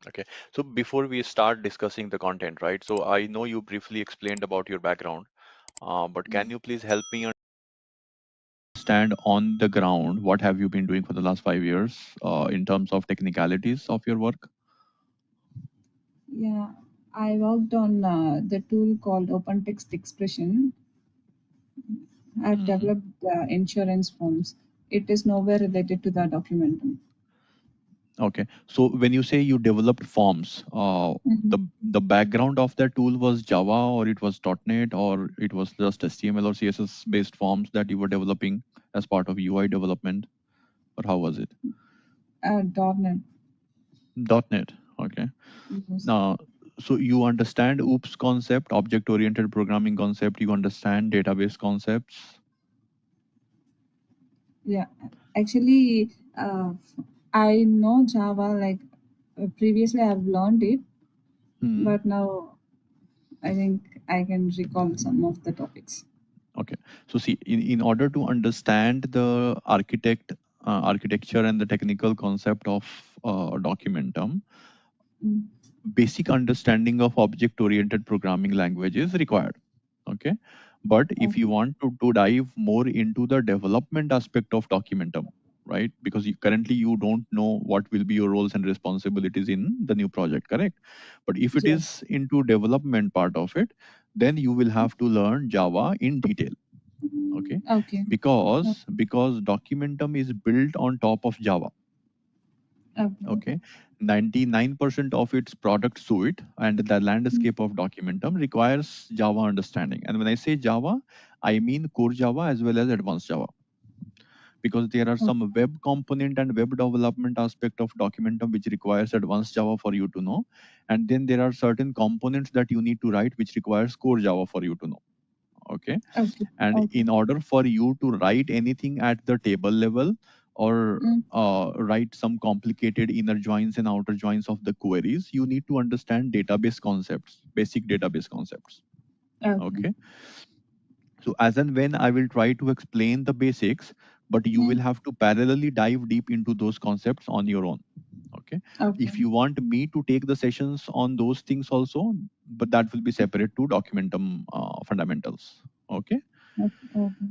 Okay. So before we start discussing the content, right? So I know you briefly explained about your background, but can Mm. you please help me understand on the ground what have you been doing for the last 5 years in terms of technicalities of your work? Yeah, I worked on the tool called Open Text Expression. I've Mhm. developed insurance forms. It is nowhere related to the documentum. Okay. So when you say you developed forms, Mhm. the background of that tool was Java or it was .NET or it was just HTML or CSS based forms that you were developing as part of UI development, or how was it? .NET. .NET. Okay. Yes. Now, so you understand OOPS concept, object-oriented programming concept. You understand database concepts. Yeah. Actually, I know Java. Like previously, I've learned it, Hmm. but now I think I can recall some of the topics. Okay. So see, in order to understand the architecture and the technical concept of Documentum, Mm. basic understanding of object-oriented programming language is required. Okay. But if you Okay. want to dive more into the development aspect of Documentum, right? Because currently you don't know what will be your roles and responsibilities in the new project, correct? But if it Yes. is into development part of it, then you will have to learn Java in detail. Okay. Okay. Because Documentum is built on top of Java. Okay. Okay. 99% of its product suite and the landscape of Documentum requires Java understanding. And when I say Java, I mean core Java as well as advanced Java, because there are Okay. some web component and web development aspect of Documentum which requires advanced Java for you to know. And then there are certain components that you need to write which requires core Java for you to know. Okay. Okay. And Okay. in order for you to write anything at the table level or Mm. write some complicated inner joins and outer joins of the queries, you need to understand database concepts, basic database concepts. Okay. Okay. So as and when I will try to explain the basics, but you will Mm. have to parallelly dive deep into those concepts on your own. Okay. Okay. If you want me to take the sessions on those things also, but that will be separate to Documentum fundamentals. Okay. Okay. Okay.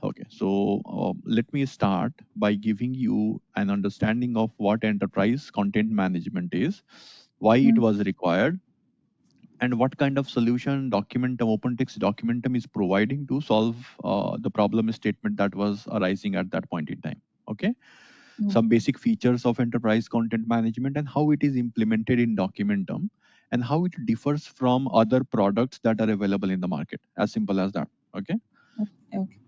Okay, so let me start by giving you an understanding of what enterprise content management is, why it Mm. was required, and what kind of solution Documentum, OpenText Documentum is providing to solve the problem statement that was arising at that point in time. Okay, some Okay. basic features of enterprise content management and how it is implemented in Documentum and how it differs from other products that are available in the market. As simple as that. Okay. Okay.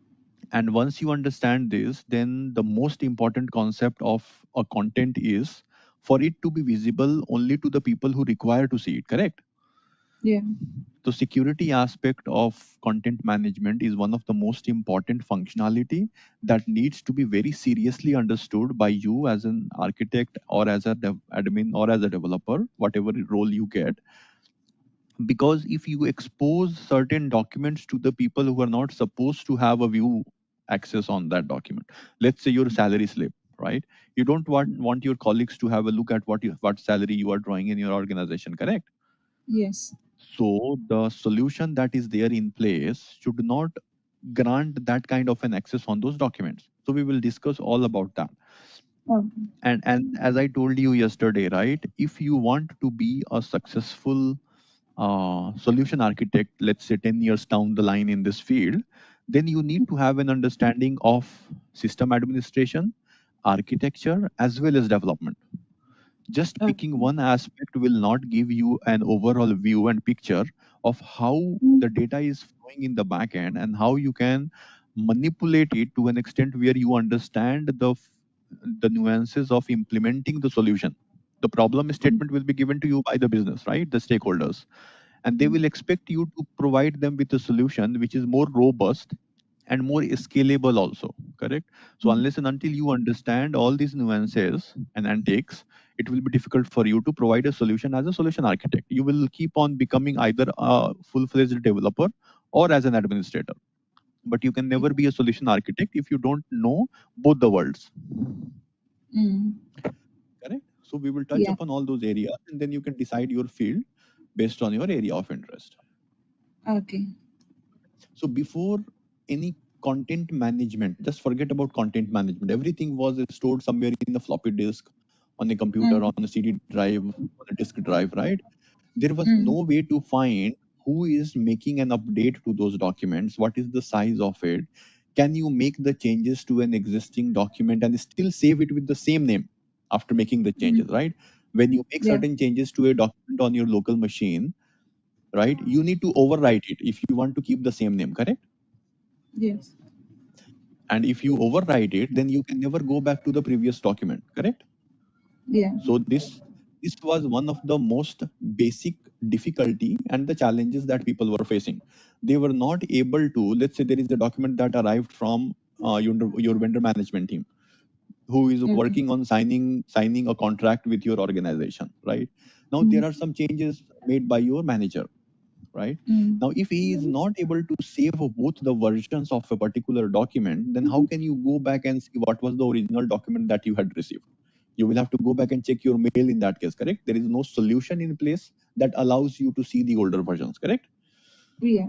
And once you understand this, then the most important concept of a content is for it to be visible only to the people who require to see it, correct? Yeah. The security aspect of content management is one of the most important functionality that needs to be very seriously understood by you as an architect or as a admin or as a developer, whatever role you get. Because if you expose certain documents to the people who are not supposed to have a view access on that document, let's say your salary slip, right? You don't want your colleagues to have a look at what salary you are drawing in your organization, correct? Yes. So the solution that is there in place should not grant that kind of an access on those documents. So we will discuss all about that. Okay. And as I told you yesterday, right, if you want to be a successful solution architect, let's say 10 years down the line in this field, then you need to have an understanding of system administration, architecture, as well as development. Just Okay. picking one aspect will not give you an overall view and picture of how Mm. the data is flowing in the back end and how you can manipulate it to an extent where you understand the nuances of implementing the solution. The problem Mm. statement will be given to you by the business, right? The stakeholders, and they will expect you to provide them with a solution which is more robust and more scalable also, correct? So Mm. unless and until you understand all these nuances and antiques, it will be difficult for you to provide a solution as a solution architect. You will keep on becoming either a full-fledged developer or as an administrator, but you can never be a solution architect if you don't know both the worlds, Mm. correct? So we will touch Yeah. upon all those areas, and then you can decide your field based on your area of interest. Okay. So before any content management, just forget about content management. Everything was stored somewhere in the floppy disk, on a computer, on Mm. a CD drive, on a disk drive, right? There was Mm. no way to find who is making an update to those documents, what is the size of it, can you make the changes to an existing document and still save it with the same name after making the changes, Mm. right? When you make Yeah. certain changes to a document on your local machine, right, you need to overwrite it if you want to keep the same name, correct? Yes. And if you overwrite it, then you can never go back to the previous document, correct? Yeah. So this was one of the most basic difficulty and the challenges that people were facing. They were not able to, let's say there is a document that arrived from your vendor management team who is Okay. working on signing a contract with your organization, right? Now Mm. there are some changes made by your manager, right? Mm. Now if he is not able to save both the versions of a particular document, then how can you go back and see what was the original document that you had received? You will have to go back and check your mail in that case, correct? There is no solution in place that allows you to see the older versions, correct? Yeah.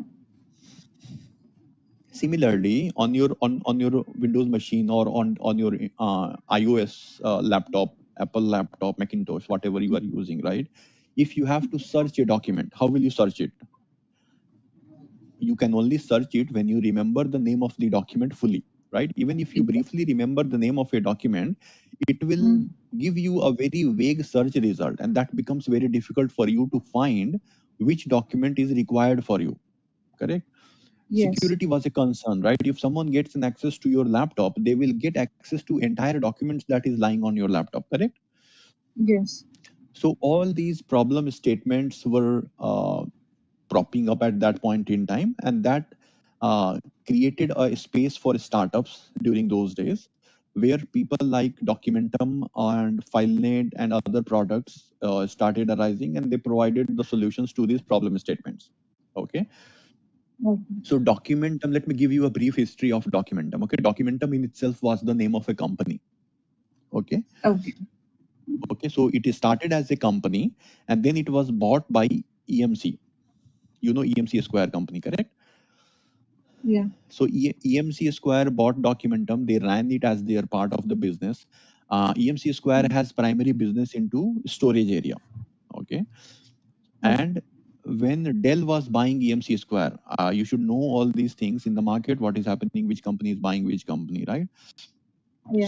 Similarly, on your Windows machine or on your iOS laptop, Apple laptop, Macintosh, whatever you are using, right? If you have to search a document, how will you search it? You can only search it when you remember the name of the document fully, right? Even if you Yeah. briefly remember the name of a document, it will Mm. give you a very vague search result, and that becomes very difficult for you to find which document is required for you, correct? Yes. Security was a concern, right? If someone gets an access to your laptop, they will get access to entire documents that is lying on your laptop, correct? Yes. So all these problem statements were propping up at that point in time, and that created a space for startups during those days where people like Documentum and FileNet and other products started arising, and they provided the solutions to these problem statements. Okay, Okay. so Documentum, let me give you a brief history of Documentum. Okay, Documentum in itself was the name of a company. Okay, Okay. okay, so it started as a company and then it was bought by EMC. You know EMC Square company, correct? Yeah. So EMC Square bought Documentum. They ran it as their part of the business. EMC Square has primary business into storage area. Okay, Okay. and when Dell was buying EMC Square, you should know all these things in the market. What is happening? Which company is buying which company, right?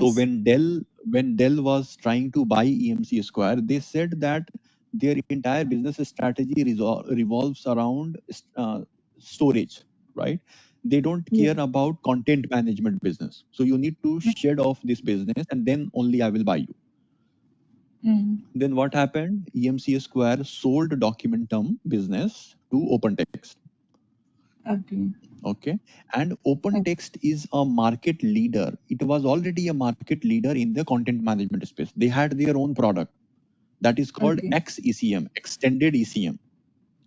So Yes. when Dell was trying to buy EMC Square, they said that their entire business strategy revolves around storage, right? They don't Yeah. care about content management business. So you need to shed off this business, and then only I will buy you. Mm. Then what happened? EMC Square sold Documentum business to OpenText. Okay. Okay, and Okay. OpenText is a market leader. It was already a market leader in the content management space. They had their own product that is called Okay. XECM, extended ECM.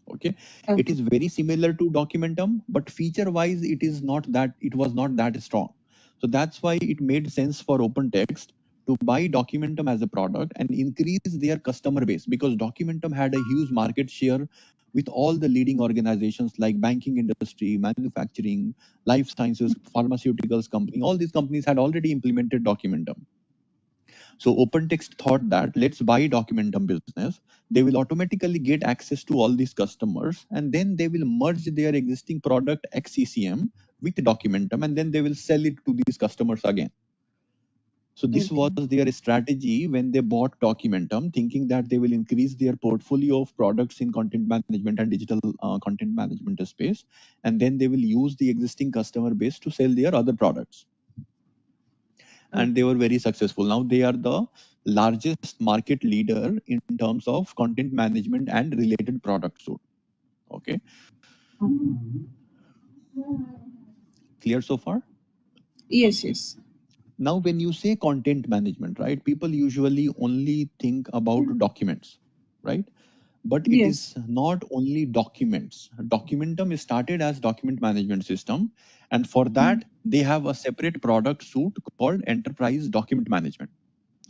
Okay, it Okay. is very similar to Documentum, but feature wise it was not that strong. So that's why it made sense for OpenText to buy Documentum as a product and increase their customer base, because Documentum had a huge market share with all the leading organizations like banking industry, manufacturing, life sciences, pharmaceuticals company. All these companies had already implemented Documentum. So OpenText thought that let's buy Documentum business. They will automatically get access to all these customers, and then they will merge their existing product XCCM with Documentum, and then they will sell it to these customers again. So this was Okay. their strategy when they bought Documentum, thinking that they will increase their portfolio of products in content management and digital content management space, and then they will use the existing customer base to sell their other products. And they Okay. were very successful. Now they are the largest market leader in terms of content management and related product suite. Okay, clear so far? Yes. Yes. Now, when you say content management, right, people usually only think about documents, right? But it Yes. is not only documents. Documentum started as document management system, and for Mm. that they have a separate product suite called enterprise document management.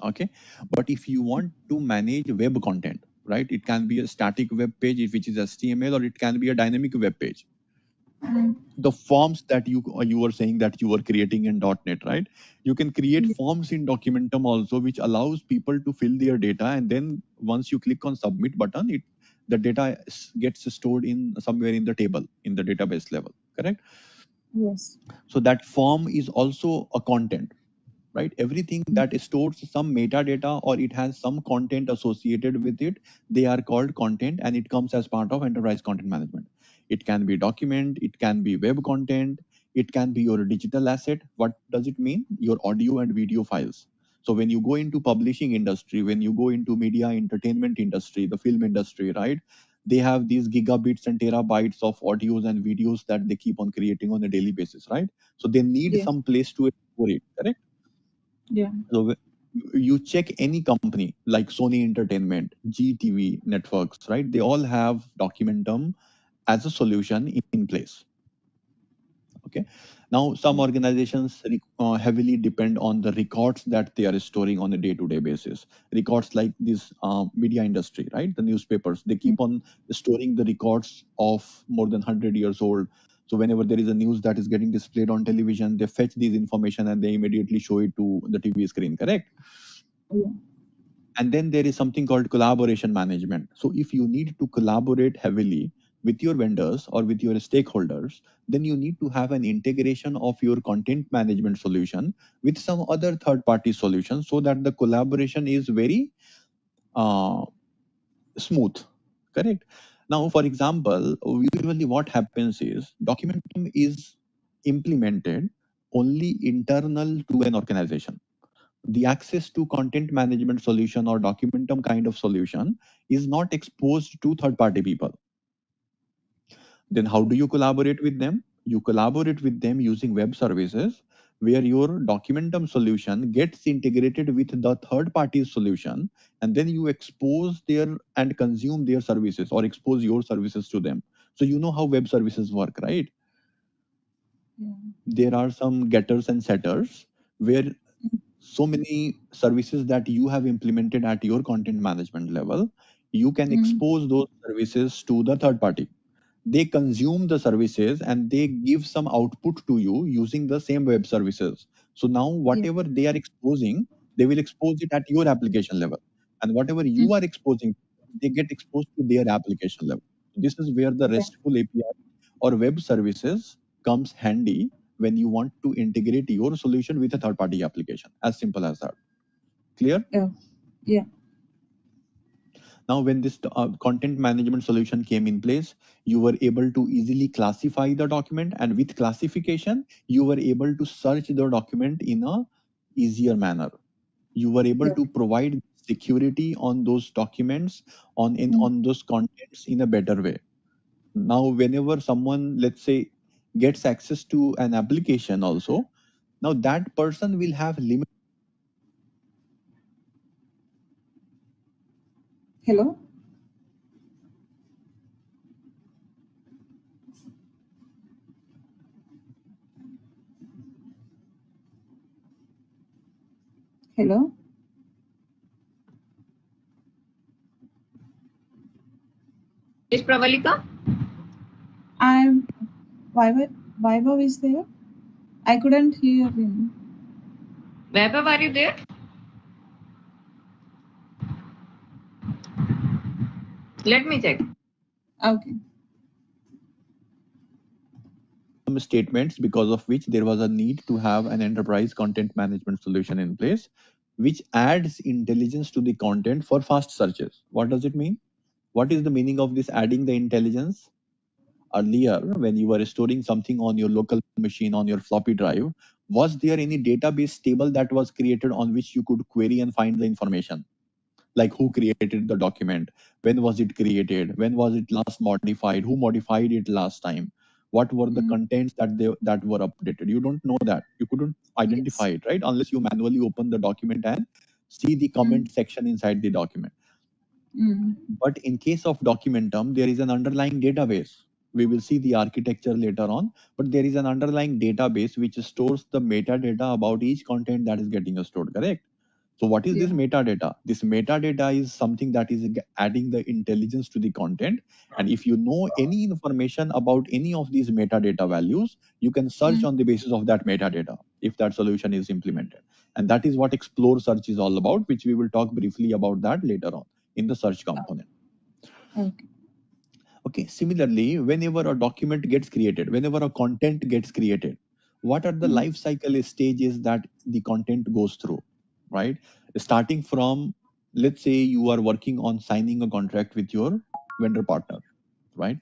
Okay, but if you want to manage web content, right, it can be a static web page which is HTML, or it can be a dynamic web page. Mm. The forms that you were saying that you were creating in .NET, right? You can create Yeah. forms in Documentum also, which allows people to fill their data, and then once you click on submit button, the data gets stored in somewhere in the table in the database level, correct? Yes. So that form is also a content, right? Everything that stores some metadata or it has some content associated with it, they are called content, and it comes as part of enterprise content management. It can be document, it can be web content, it can be your digital asset. What does it mean? Your audio and video files. So when you go into publishing industry, when you go into media entertainment industry, the film industry, right, they have these gigabits and terabytes of audios and videos that they keep on creating on a daily basis, right? So they need Yes. some place to store it, correct? Yeah. So you check any company like Sony Entertainment, GTV networks, right? They all have Documentum as a solution in place. Okay. Now, some Yeah. organizations heavily depend on the records that they are storing on a day-to-day basis. Records like this media industry, right? The newspapers, they Mm. keep on storing the records of more than 100 years old. So whenever there is a news that is getting displayed on television, they fetch these information and they immediately show it to the TV screen, correct? Yeah. And then there is something called collaboration management. So if you need to collaborate heavily with your vendors or with your stakeholders, then you need to have an integration of your content management solution with some other third party solution so that the collaboration is very uh, smooth, correct? Now, for example, usually what happens is Documentum is implemented only internal to an organization. The access to content management solution or Documentum kind of solution is not exposed to third party people. Then how do you collaborate with them? You collaborate with them using web services, where your Documentum solution gets integrated with the third party solution, and then you expose their and consume their services or expose your services to them. So you know how web services work, right? Yeah. There are some getters and setters where so many services that you have implemented at your content management level, you can Mm. expose those services to the third party. They consume the services and they give some output to you using the same web services. So now Yeah. whatever they are exposing, they will expose it at your application level, and whatever Mm. you are exposing, they get exposed to their application level. This is where the Yeah. RESTful API or web services comes handy when you want to integrate your solution with a third party application. As simple as that. Clear? Yeah. Yeah. Now, when this content management solution came in place, you were able to easily classify the document, and with classification, you were able to search the document in a easier manner. You were able Yeah. to provide security on those documents, Mm. on those contents in a better way. Now, whenever someone, let's say, gets access to an application also, now that person will have limit. Hello. Hello. Is Pravalika? I'm Vaibhav is there? I couldn't hear him. Vaibhav, are you there? Let me check. Okay. Statements because of which there was a need to have an enterprise content management solution in place, which adds intelligence to the content for fast searches. What does it mean? What is the meaning of this adding the intelligence? Earlier, when you were storing something on your local machine on your floppy drive, was there any database table that was created on which you could query and find the information? Like who created the document, when was it created, when was it last modified, who modified it last time, what were the Mm. contents that were updated? You don't know that. You couldn't identify Yes. it, right, unless you manually open the document and see the Mm. comment section inside the document. Mm. But in case of Documentum, there is an underlying database. We will see the architecture later on, but there is an underlying database which stores the metadata about each content that is getting stored, correct? So what is this Yeah. metadata? This metadata is something that is adding the intelligence to the content. And if you know any information about any of these metadata values, you can search on the basis of that metadata if that solution is implemented. And that is what explore search is all about, which we will talk briefly about that later on in the search component. Okay. Okay, similarly, whenever a document gets created, whenever a content gets created, what are the life cycle stages that the content goes through, right? Starting from, let's say you are working on signing a contract with your vendor partner, right?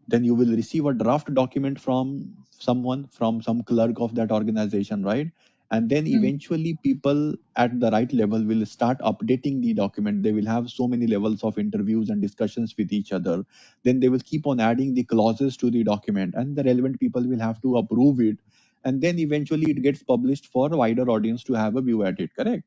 Then you will receive a draft document from someone, from some clerk of that organization, right? And then eventually people at the right level will start updating the document. They will have so many levels of interviews and discussions with each other. Then they will keep on adding the clauses to the document, and the relevant people will have to approve it. And then eventually it gets published for a wider audience to have a view at it, correct?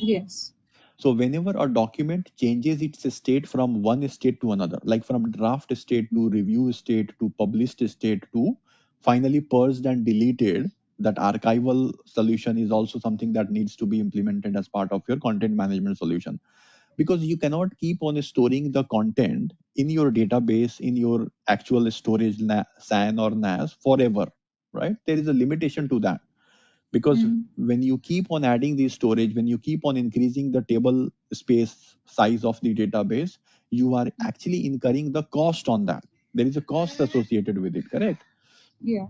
Yes. So whenever a document changes its state from one state to another, like from draft state to review state to published state to finally purged and deleted, that archival solution is also something that needs to be implemented as part of your content management solution. Because you cannot keep on storing the content in your database, in your actual storage SAN or NAS forever, right? There is a limitation to that, because when you keep on adding the storage, when you keep on increasing the table space size of the database, you are actually incurring the cost on that. There is a cost associated with it, correct? Yeah.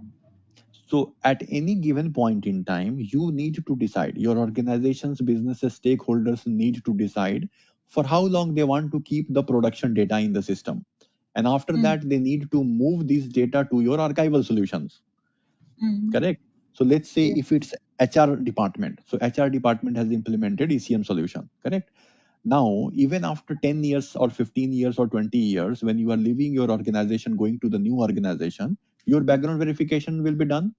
So at any given point in time, you need to decide, your organization's business stakeholders need to decide for how long they want to keep the production data in the system. And after that, they need to move this data to your archival solutions, correct? So let's say Yeah. if it's HR department, so HR department has implemented ECM solution, correct? Now, even after 10 years or 15 years or 20 years, when you are leaving your organization, going to the new organization, your background verification will be done,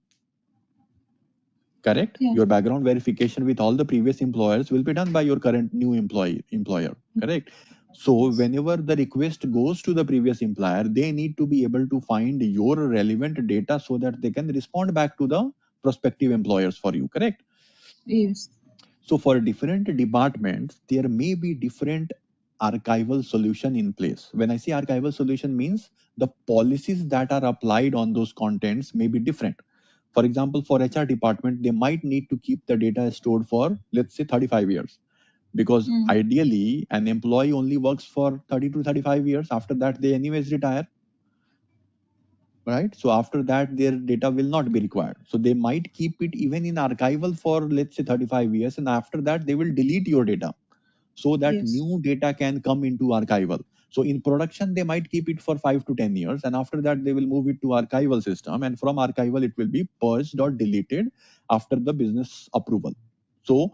correct? Yeah. Your background verification with all the previous employers will be done by your current new employer, correct? So Yes. whenever the request goes to the previous employer, they need to be able to find your relevant data so that they can respond back to the prospective employers for you, correct? Yes. So for different departments, there may be different archival solution in place. When I say archival solution means the policies that are applied on those contents may be different. For example, for HR department, they might need to keep the data stored for, let's say, 35 years. Because ideally, an employee only works for 30 to 35 years. After that, they anyways retire, right? So after that, their data will not be required. So they might keep it even in archival for, let's say, 35 years. And after that, they will delete your data so that Yes. new data can come into archival. So in production, they might keep it for 5 to 10 years. And after that, they will move it to archival system. And from archival, it will be purged or deleted after the business approval. So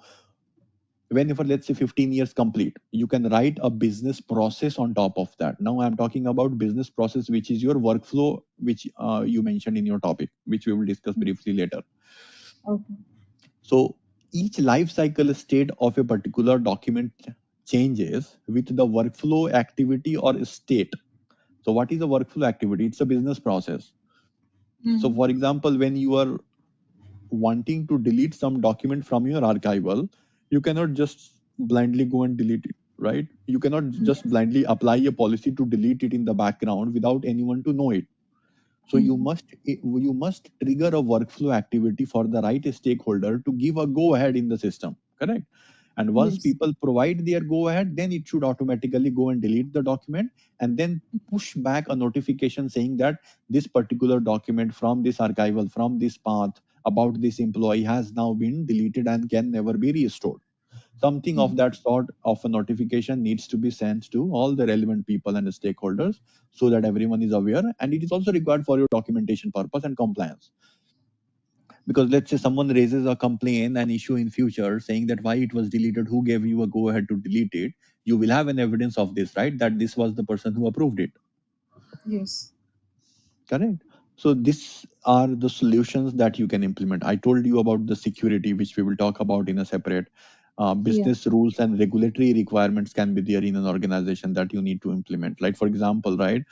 whenever, let's say, 15 years complete, you can write a business process on top of that. Now I'm talking about business process, which is your workflow, which you mentioned in your topic, which we will discuss briefly later. Okay. So each life cycle state of a particular document changes with the workflow activity or state. So what is a workflow activity? It's a business process. So for example, when you are wanting to delete some document from your archival, you cannot just blindly go and delete it, right? You cannot just blindly apply a policy to delete it in the background without anyone to know it. So you must trigger a workflow activity for the right stakeholder to give a go ahead in the system, correct? And once Yes. people provide their go ahead, then it should automatically go and delete the document and then push back a notification saying that this particular document from this archival, from this path about this employee has now been deleted and can never be restored. Something of that sort of a notification needs to be sent to all the relevant people and stakeholders so that everyone is aware, and it is also required for your documentation purpose and compliance. Because let's say someone raises a complaint, an issue in future saying that why it was deleted, who gave you a go ahead to delete it, you will have an evidence of this, right? That this was the person who approved it, Yes. correct? So these are the solutions that you can implement. I told you about the security, which we will talk about in a separate. Business rules and regulatory requirements can be there in an organization that you need to implement. Like for example, right,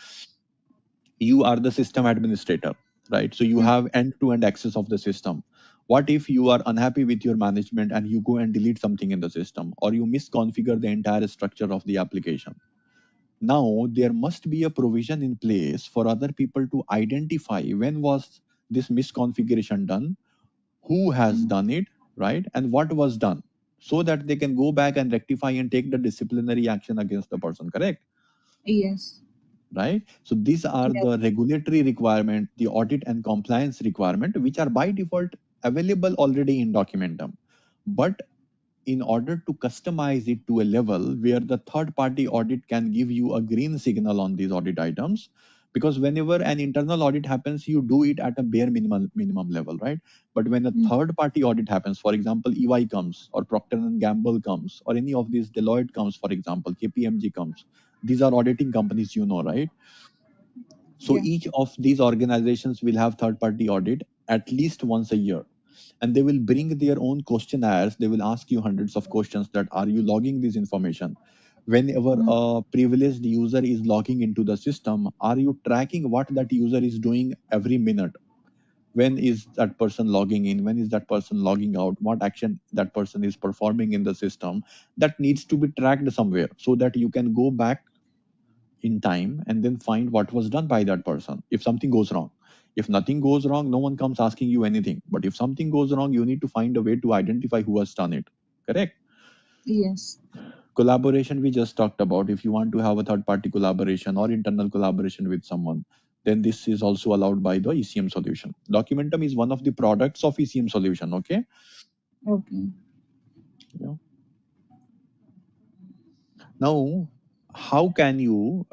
you are the system administrator, right? So you have end-to-end access of the system. What if you are unhappy with your management and you go and delete something in the system, or you misconfigure the entire structure of the application? Now there must be a provision in place for other people to identify when was this misconfiguration done, who has Mm. done it, right, and what was done, so that they can go back and rectify and take the disciplinary action against the person, correct? Yes. Right, so these are Yes. the regulatory requirement, the audit and compliance requirement, which are by default available already in Documentum. But in order to customize it to a level where the third party audit can give you a green signal on these audit items, because whenever an internal audit happens, you do it at a bare minimum level, right? But when a Mm. third party audit happens, for example EY comes, or Procter and Gamble comes, or any of these, Deloitte comes, for example KPMG comes, these are auditing companies, you know, right? So Yeah. each of these organizations will have third party audit at least once a year, and they will bring their own questionnaires. They will ask you hundreds of questions, that are you logging this information? Whenever Mm. a privileged user is logging into the system, are you tracking what that user is doing every minute? When is that person logging in, when is that person logging out, what action that person is performing in the system? That needs to be tracked somewhere, so that you can go back in time and then find what was done by that person if something goes wrong. If nothing goes wrong, no one comes asking you anything, but if something goes wrong, you need to find a way to identify who has done it, correct? Yes. Collaboration, we just talked about. If you want to have a third party collaboration or internal collaboration with someone, then this is also allowed by the ECM solution. Documentum is one of the products of ECM solution, okay? Okay. Yeah. Now, how can you,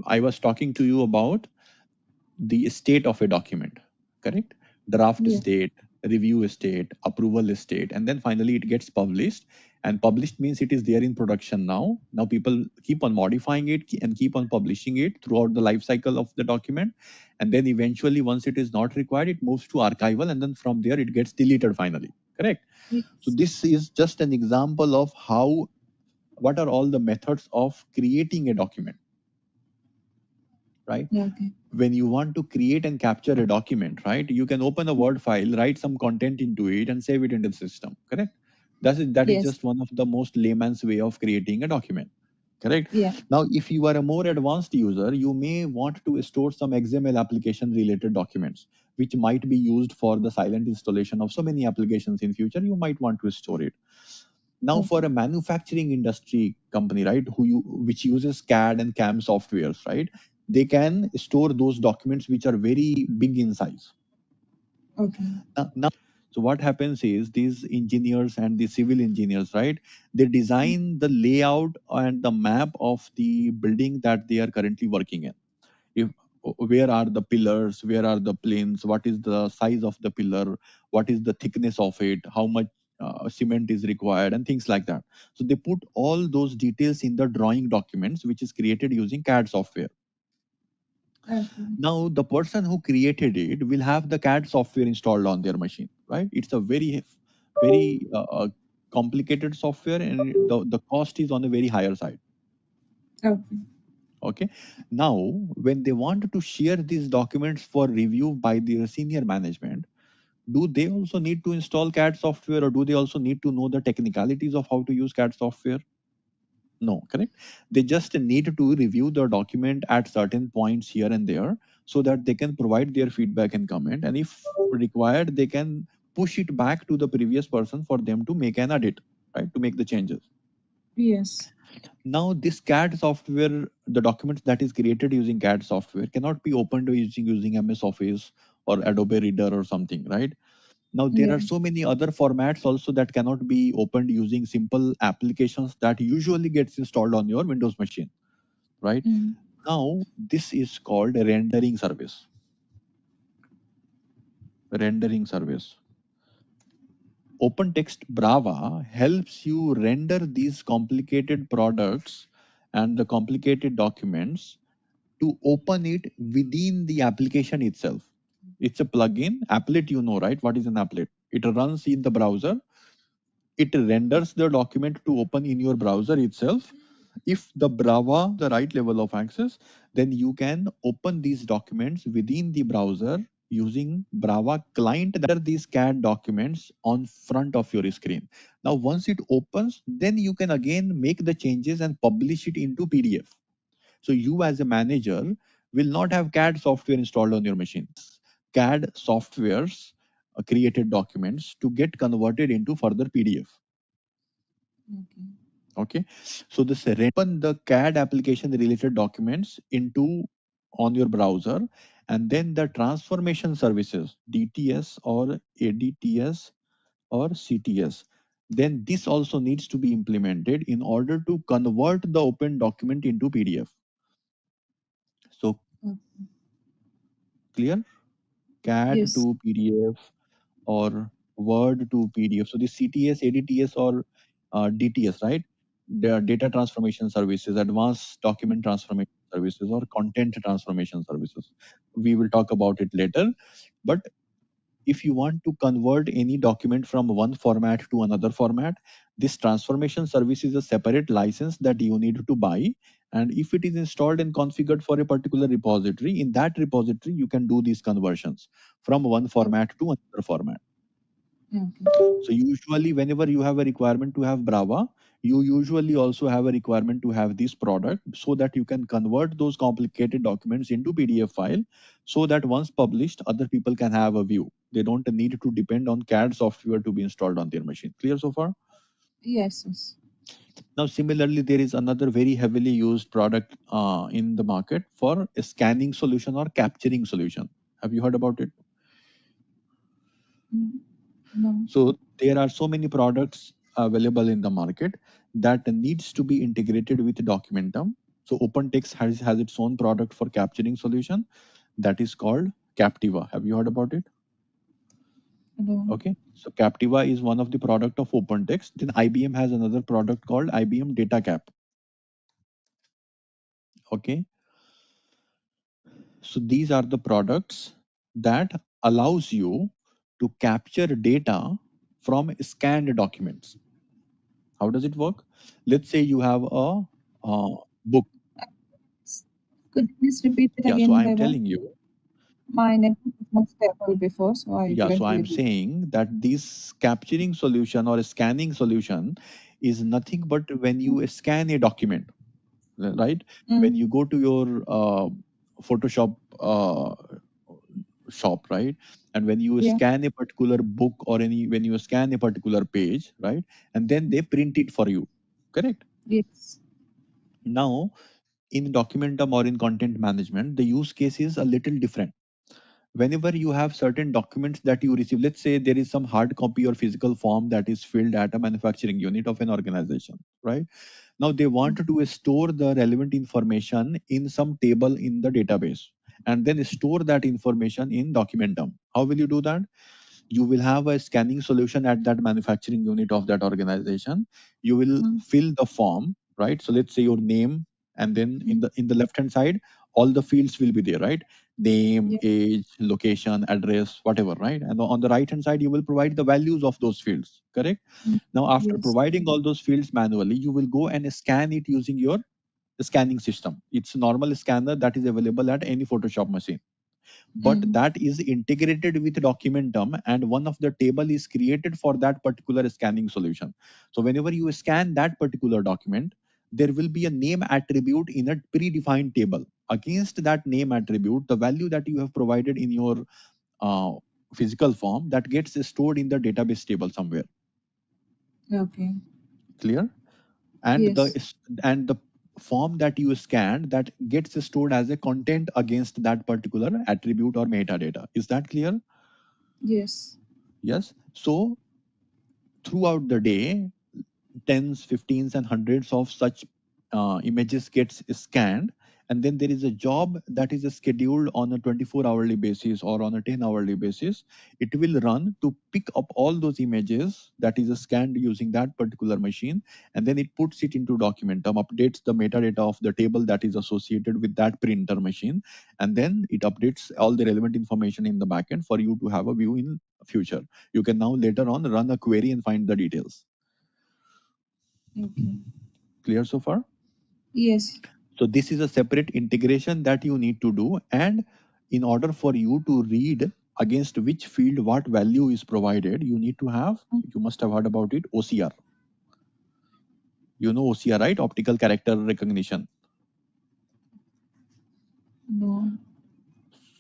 I was talking to you about the state of a document, correct? Draft Yeah. state, review state, approval state, and then finally it gets published. And published means it is there in production now. Now people keep on modifying it and keep on publishing it throughout the life cycle of the document. And then eventually, once it is not required, it moves to archival, and then from there it gets deleted finally, correct? So Yes. this is just an example of how, what are all the methods of creating a document, right? Yeah. Okay. When you want to create and capture a document, right, you can open a Word file, write some content into it, and save it into the system, correct? That is Yes. just one of the most layman's way of creating a document, correct? Yeah. Now, if you are a more advanced user, you may want to store some XML application related documents, which might be used for the silent installation of so many applications in future. You might want to store it. Now, for Okay. a manufacturing industry company, right, which uses CAD and CAM softwares, right, they can store those documents which are very big in size. Okay. Now, so what happens is, these engineers and the civil engineers, right, they design the layout and the map of the building that they are currently working in. If, where are the pillars, where are the planes, what is the size of the pillar, what is the thickness of it, how much cement is required, and things like that. So they put all those details in the drawing documents, which is created using CAD software. Okay. Now the person who created it will have the CAD software installed on their machine, right? It's a very complicated software, and the cost is on a very higher side. Okay. Okay. Now, when they want to share these documents for review by their senior management, do they also need to install CAD software, or do they also need to know the technicalities of how to use CAD software? No, correct. They just need to review the document at certain points here and there, so that they can provide their feedback and comment. And if required, they can push it back to the previous person for them to make an edit, right? To make the changes. Yes. Now, this CAD software, the documents that is created using CAD software cannot be opened using MS Office or Adobe Reader or something, right? Now, there Yeah. are so many other formats also that cannot be opened using simple applications that usually gets installed on your Windows machine, right? Mm. Now, this is called a rendering service. Rendering service. OpenText Brava helps you render these complicated products and the complicated documents to open it within the application itself. It's a plugin. Applet, you know, right? What is an applet? It runs in the browser. It renders the document to open in your browser itself. If the Brava the right level of access, then you can open these documents within the browser using Brava client that are these CAD documents on front of your screen. Now, once it opens, then you can again make the changes and publish it into PDF. So you as a manager will not have CAD software installed on your machine. CAD softwares created documents to get converted into further PDF. Okay. Okay, so this open the CAD application related documents into on your browser, and then the transformation services DTS or ADTS or CTS, then this also needs to be implemented in order to convert the open document into PDF. So Okay. clear? CAD Yes. to PDF or Word to PDF. So the CTS, ADTS, or DTS, right? The data transformation services, advanced document transformation services, or content transformation services. We will talk about it later. But if you want to convert any document from one format to another format, this transformation service is a separate license that you need to buy. And if it is installed and configured for a particular repository, in that repository, you can do these conversions from one format to another format. Okay. So usually whenever you have a requirement to have Brava, you usually also have a requirement to have this product so that you can convert those complicated documents into PDF file so that once published, other people can have a view. They don't need to depend on CAD software to be installed on their machine. Clear so far? Yes. Yes. Now, similarly, there is another very heavily used product in the market for a scanning solution or capturing solution. Have you heard about it? No. So there are so many products available in the market that needs to be integrated with Documentum. So OpenText has its own product for capturing solution that is called Captiva. Have you heard about it? No. Okay. So Captiva is one of the product of OpenText. Then IBM has another product called IBM DataCap. Okay. So these are the products that allows you to capture data from scanned documents. How does it work? Let's say you have a book. Could you please repeat it Yeah, so again, I'm Beba? telling you. My network was not stable before, so I Yeah, couldn't so hear I'm you. saying that this capturing solution or scanning solution is nothing but when you scan a document, right? When you go to your Photoshop shop, right? And when you Yeah. scan a particular book or when you scan a particular page, right? And then they print it for you, correct? Yes. Now, in Documentum or in content management, the use case is a little different. Whenever you have certain documents that you receive, let's say there is some hard copy or physical form that is filled at a manufacturing unit of an organization, right? Now they want to store the relevant information in some table in the database and then store that information in Documentum. How will you do that? You will have a scanning solution at that manufacturing unit of that organization. You will fill the form, right? So let's say your name, and then in the left hand side, all the fields will be there, right? Name, Yeah. age, location, address, whatever, right? And on the right hand side, you will provide the values of those fields, correct? Now after Yes. providing all those fields manually, you will go and scan it using your scanning system. It's a normal scanner that is available at any Photoshop machine, but that is integrated with Documentum, and one of the table is created for that particular scanning solution. So whenever you scan that particular document, there will be a name attribute in a predefined table. Against that name attribute, the value that you have provided in your uh, physical form, that gets stored in the database table somewhere. Okay. Clear? And Yes. the form that you scanned, that gets stored as a content against that particular attribute or metadata. Is that clear? Yes. Yes. So throughout the day, tens, 15s, and hundreds of such images gets scanned, and then there is a job that is scheduled on a 24 hourly basis or on a 10 hourly basis. It will run to pick up all those images that is scanned using that particular machine, and then it puts it into Documentum, updates the metadata of the table that is associated with that printer machine, and then it updates all the relevant information in the backend for you to have a view in future. You can now later on run a query and find the details. Okay. Clear so far? Yes. So this is a separate integration that you need to do. And in order for you to read against which field what value is provided, you need to have, you must have heard about it, OCR. You know OCR, right? Optical character recognition. No.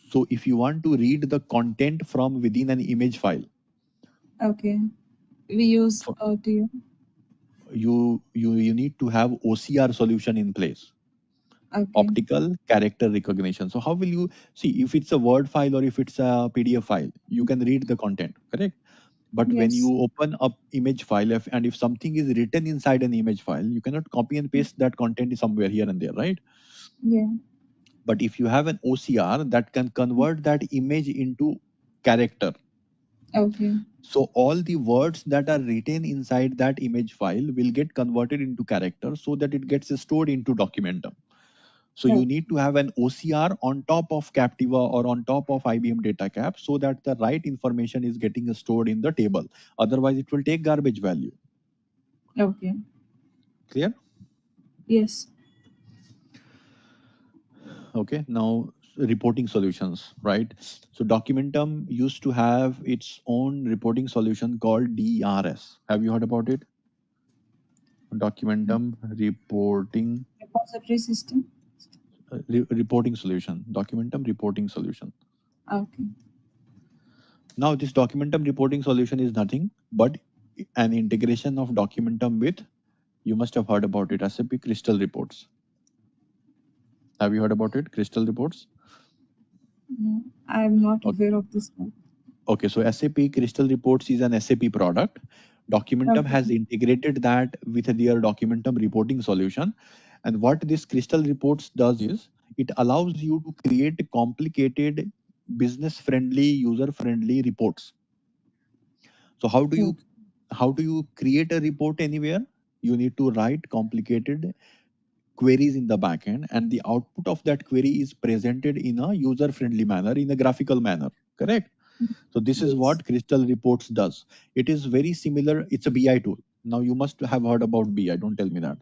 So if you want to read the content from within an image file, Okay. We use f- OTU. you need to have OCR solution in place, Okay. optical character recognition. So how will you see if it's a Word file or if it's a PDF file? You can read the content, correct? But when Yes. you open up image file, and if something is written inside an image file, you cannot copy and paste that content somewhere here and there, right? Yeah. But if you have an OCR that can convert that image into character, Okay. so all the words that are written inside that image file will get converted into character so that it gets stored into Documentum. So you Okay. need to have an OCR on top of Captiva or on top of IBM DataCap so that the right information is getting stored in the table. Otherwise, it will take garbage value. Okay. Clear? Yes. Okay. Now, reporting solutions, right? So Documentum used to have its own reporting solution called DRS. Have you heard about it? Documentum reporting Repository system. reporting solution. Documentum reporting solution. Okay. Now, this Documentum reporting solution is nothing but an integration of Documentum with, you must have heard about it, SAP Crystal Reports. Have you heard about it, Crystal Reports? No, I'm not Okay. aware of this one. Okay, so SAP Crystal Reports is an SAP product. Documentum Okay. has integrated that with their Documentum reporting solution. And what this Crystal Reports does is it allows you to create complicated, business friendly, user friendly reports. So Okay. how do you create a report anywhere? You need to write complicated queries in the backend, and the output of that query is presented in a user friendly manner, in a graphical manner. Correct? So this is Yes. what Crystal Reports does. It is very similar. It's a BI tool. Now you must have heard about BI. Don't tell me that.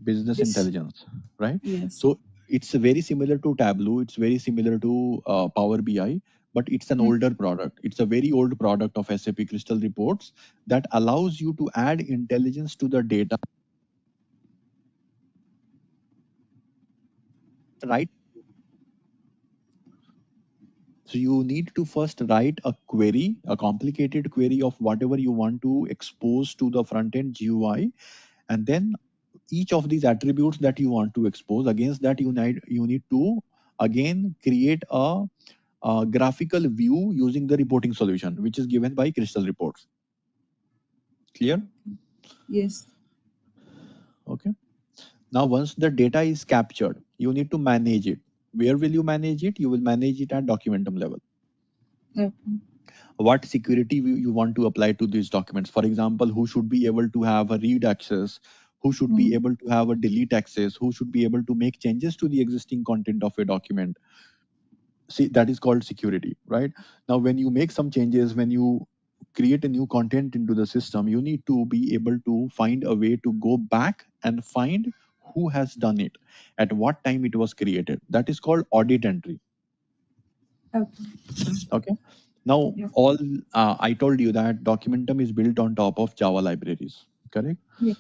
Business Yes. intelligence, right? Yes. So it's very similar to Tableau. It's very similar to Power BI, but it's an Mm. older product. It's a very old product of SAP Crystal Reports that allows you to add intelligence to the data, right? So you need to first write a query, a complicated query of whatever you want to expose to the front end GUI, and then each of these attributes that you want to expose, against that you need to again create a graphical view using the reporting solution which is given by Crystal Reports. Clear? Yes. Okay. Now once the data is captured, you need to manage it. Where will you manage it? You will manage it at Documentum level. Okay. What security you want to apply to these documents? For example, who should be able to have a read access, who should be Mm. able to have a delete access, who should be able to make changes to the existing content of a document. See, that is called security, right? Now when you make some changes, when you create a new content into the system, you need to be able to find a way to go back and find who has done it, at what time it was created. That is called audit entry. Okay. Okay. Now, Yeah. all I told you that Documentum is built on top of Java libraries, correct? Yeah.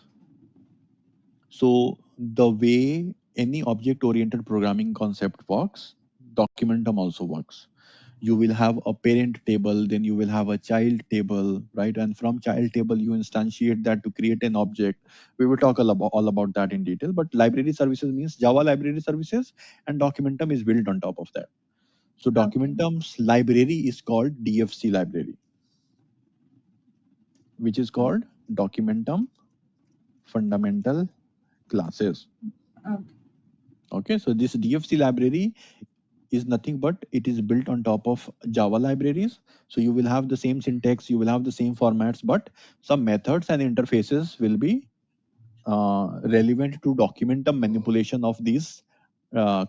So the way any object-oriented programming concept works, Documentum also works. You will have a parent table, then you will have a child table, right? And from child table, you instantiate that to create an object. We will talk all about that in detail. But library services means Java library services, and Documentum is built on top of that. So Okay. Documentum's library is called DFC library, which is Okay. called Documentum Fundamental Classes. Okay. Okay, so this DFC library is nothing but it is built on top of Java libraries. So you will have the same syntax, you will have the same formats, but some methods and interfaces will be relevant to Documentum manipulation of these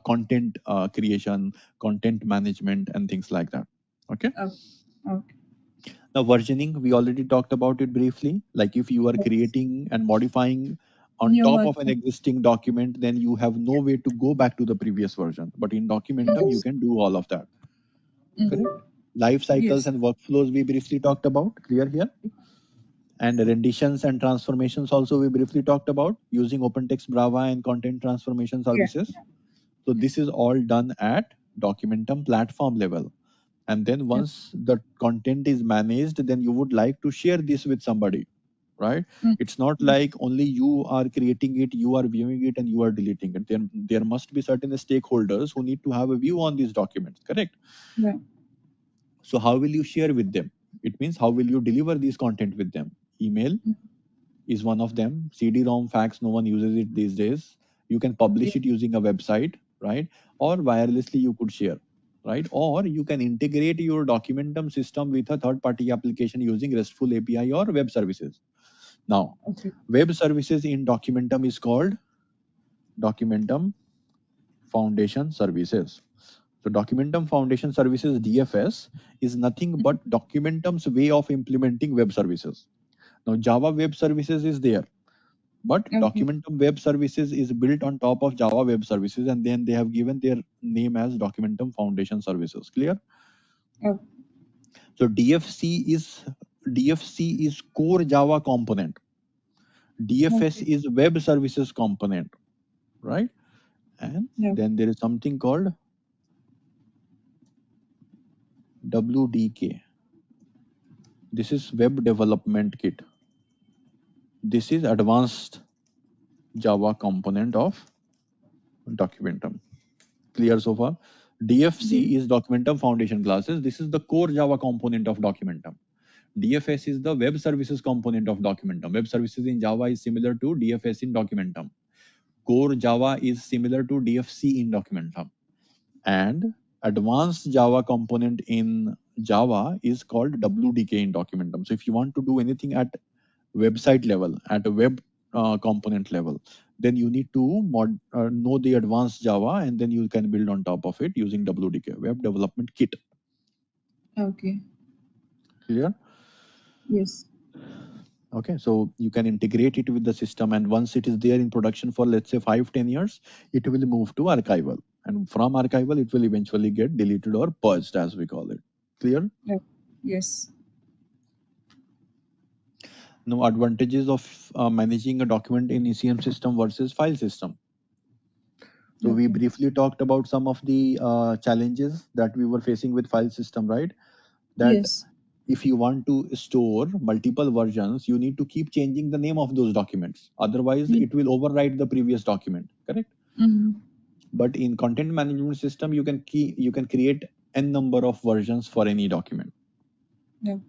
content creation, content management, and things like that. Okay. Okay. Okay. Now, versioning, we already talked about it briefly. Like if you are Yes. creating and modifying on New top of an version. existing document, then you have no way to go back to the previous version. But in Documentum, you Yes. can do all of that. correct? Life cycles Yes. and workflows we briefly talked about, clear here? And renditions and transformations also we briefly talked about using OpenText Brava and content transformation Yeah. services. So this is all done at Documentum platform level. And then Yeah. once the content is managed, then you would like to share this with somebody, right? Mm. It's not like only you are creating it, you are viewing it, and you are deleting it. There must be certain stakeholders who need to have a view on these documents, correct? Yeah. So how will you share with them? It means how will you deliver this content with them? Email is one of them. CD-ROM, fax, no one uses it these days. You can Yeah. publish it using a website, right? Or wirelessly you could share, right? Or you can integrate your Documentum system with a third-party application using RESTful API or web services. Now, Okay. web services in Documentum is called Documentum Foundation Services. So Documentum Foundation Services DFS is nothing but Documentum's way of implementing web services. Now Java Web Services is there, but Okay. Documentum Web Services is built on top of Java Web Services, and then they have given their name as Documentum Foundation Services. Clear? Oh, So DFC is core Java component. DFS okay. is web services component, right? And Yeah. then there is something called WDK. This is web development kit. This is advanced Java component of Documentum. Clear so far? Yes. DFC is Documentum Foundation classes. This is the core Java component of Documentum. DFS is the web services component of Documentum. Web services in Java is similar to DFS in Documentum. Core Java is similar to DFC in Documentum. And advanced Java component in Java is called WDK in Documentum. So if you want to do anything at website level, at a web component level, then you need to know the advanced Java, and then you can build on top of it using WDK, Web Development Kit. Okay. Clear? Yes. Okay, so you can integrate it with the system, and once it is there in production for let's say 5-10 years, it will move to archival, and from archival it will eventually get deleted or purged, as we call it. Clear? Yeah. Yes. Now, advantages of managing a document in ECM system versus file system. So we Okay. briefly talked about some of the challenges that we were facing with file system, right? That Yes. if you want to store multiple versions, you need to keep changing the name of those documents. Otherwise, Yeah. it will overwrite the previous document, correct? Mm-hmm. But in content management system, you can create n number of versions for any document. Yeah.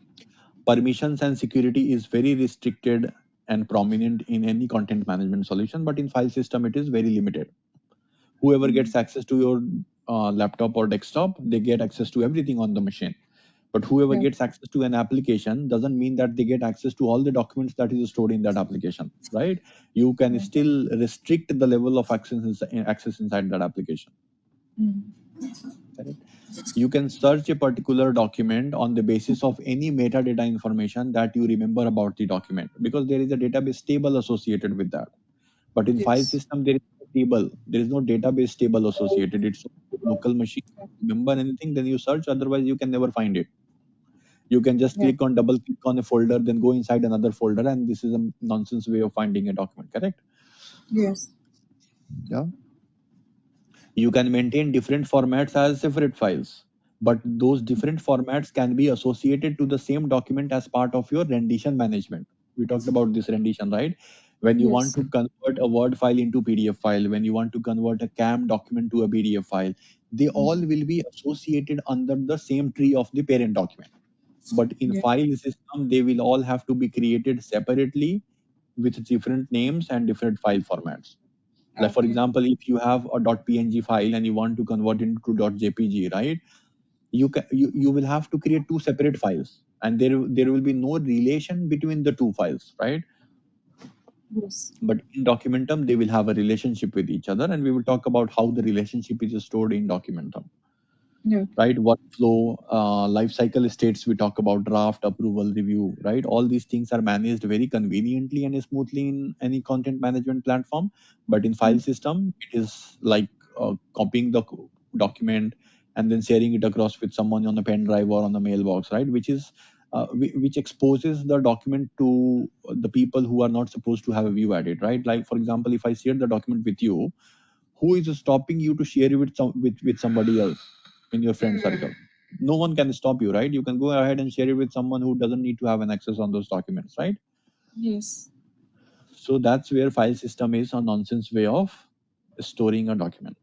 Permissions and security is very restricted and prominent in any content management solution, but in file system, it is very limited. Whoever gets access to your laptop or desktop, they get access to everything on the machine. But whoever Yeah. gets access to an application doesn't mean that they get access to all the documents that is stored in that application, right? You can Yeah. still restrict the level of access inside that application. Correct? You can search a particular document on the basis of any metadata information that you remember about the document, because there is a database table associated with that. But in file Yes. system, there is no table. There is no database table associated. It's local machine. Remember anything, then you search. Otherwise, you can never find it. You can just Yeah. double click on a folder, then go inside another folder, and this is a nonsense way of finding a document. Correct? Yes. Yeah. You can maintain different formats as separate files, but those different formats can be associated to the same document as part of your rendition management. We talked about this rendition, right? When you want Yes. to convert a Word file into PDF file, when you want to convert a CAM document to a PDF file, they all will be associated under the same tree of the parent document. But in Yeah. file system, they will all have to be created separately with different names and different file formats. Like for Okay. example, if you have a .png file and you want to convert it to .jpg, right? You will have to create two separate files, and there will be no relation between the two files, right? Yes. But in Documentum, they will have a relationship with each other, and we will talk about how the relationship is stored in Documentum. Yeah. Right? Workflow, life cycle states, we talk about draft, approval, review, right? All these things are managed very conveniently and smoothly in any content management platform. But in file system, it is like copying the document and then sharing it across with someone on a pen drive or on the mailbox, right? Which exposes the document to the people who are not supposed to have a view at it, right? Like for example, if I share the document with you, who is stopping you to share it with somebody else in your friend circle? No one can stop you, right? You can go ahead and share it with someone who doesn't need to have an access on those documents, right? Yes. So that's where file system is a nonsense way of storing a document.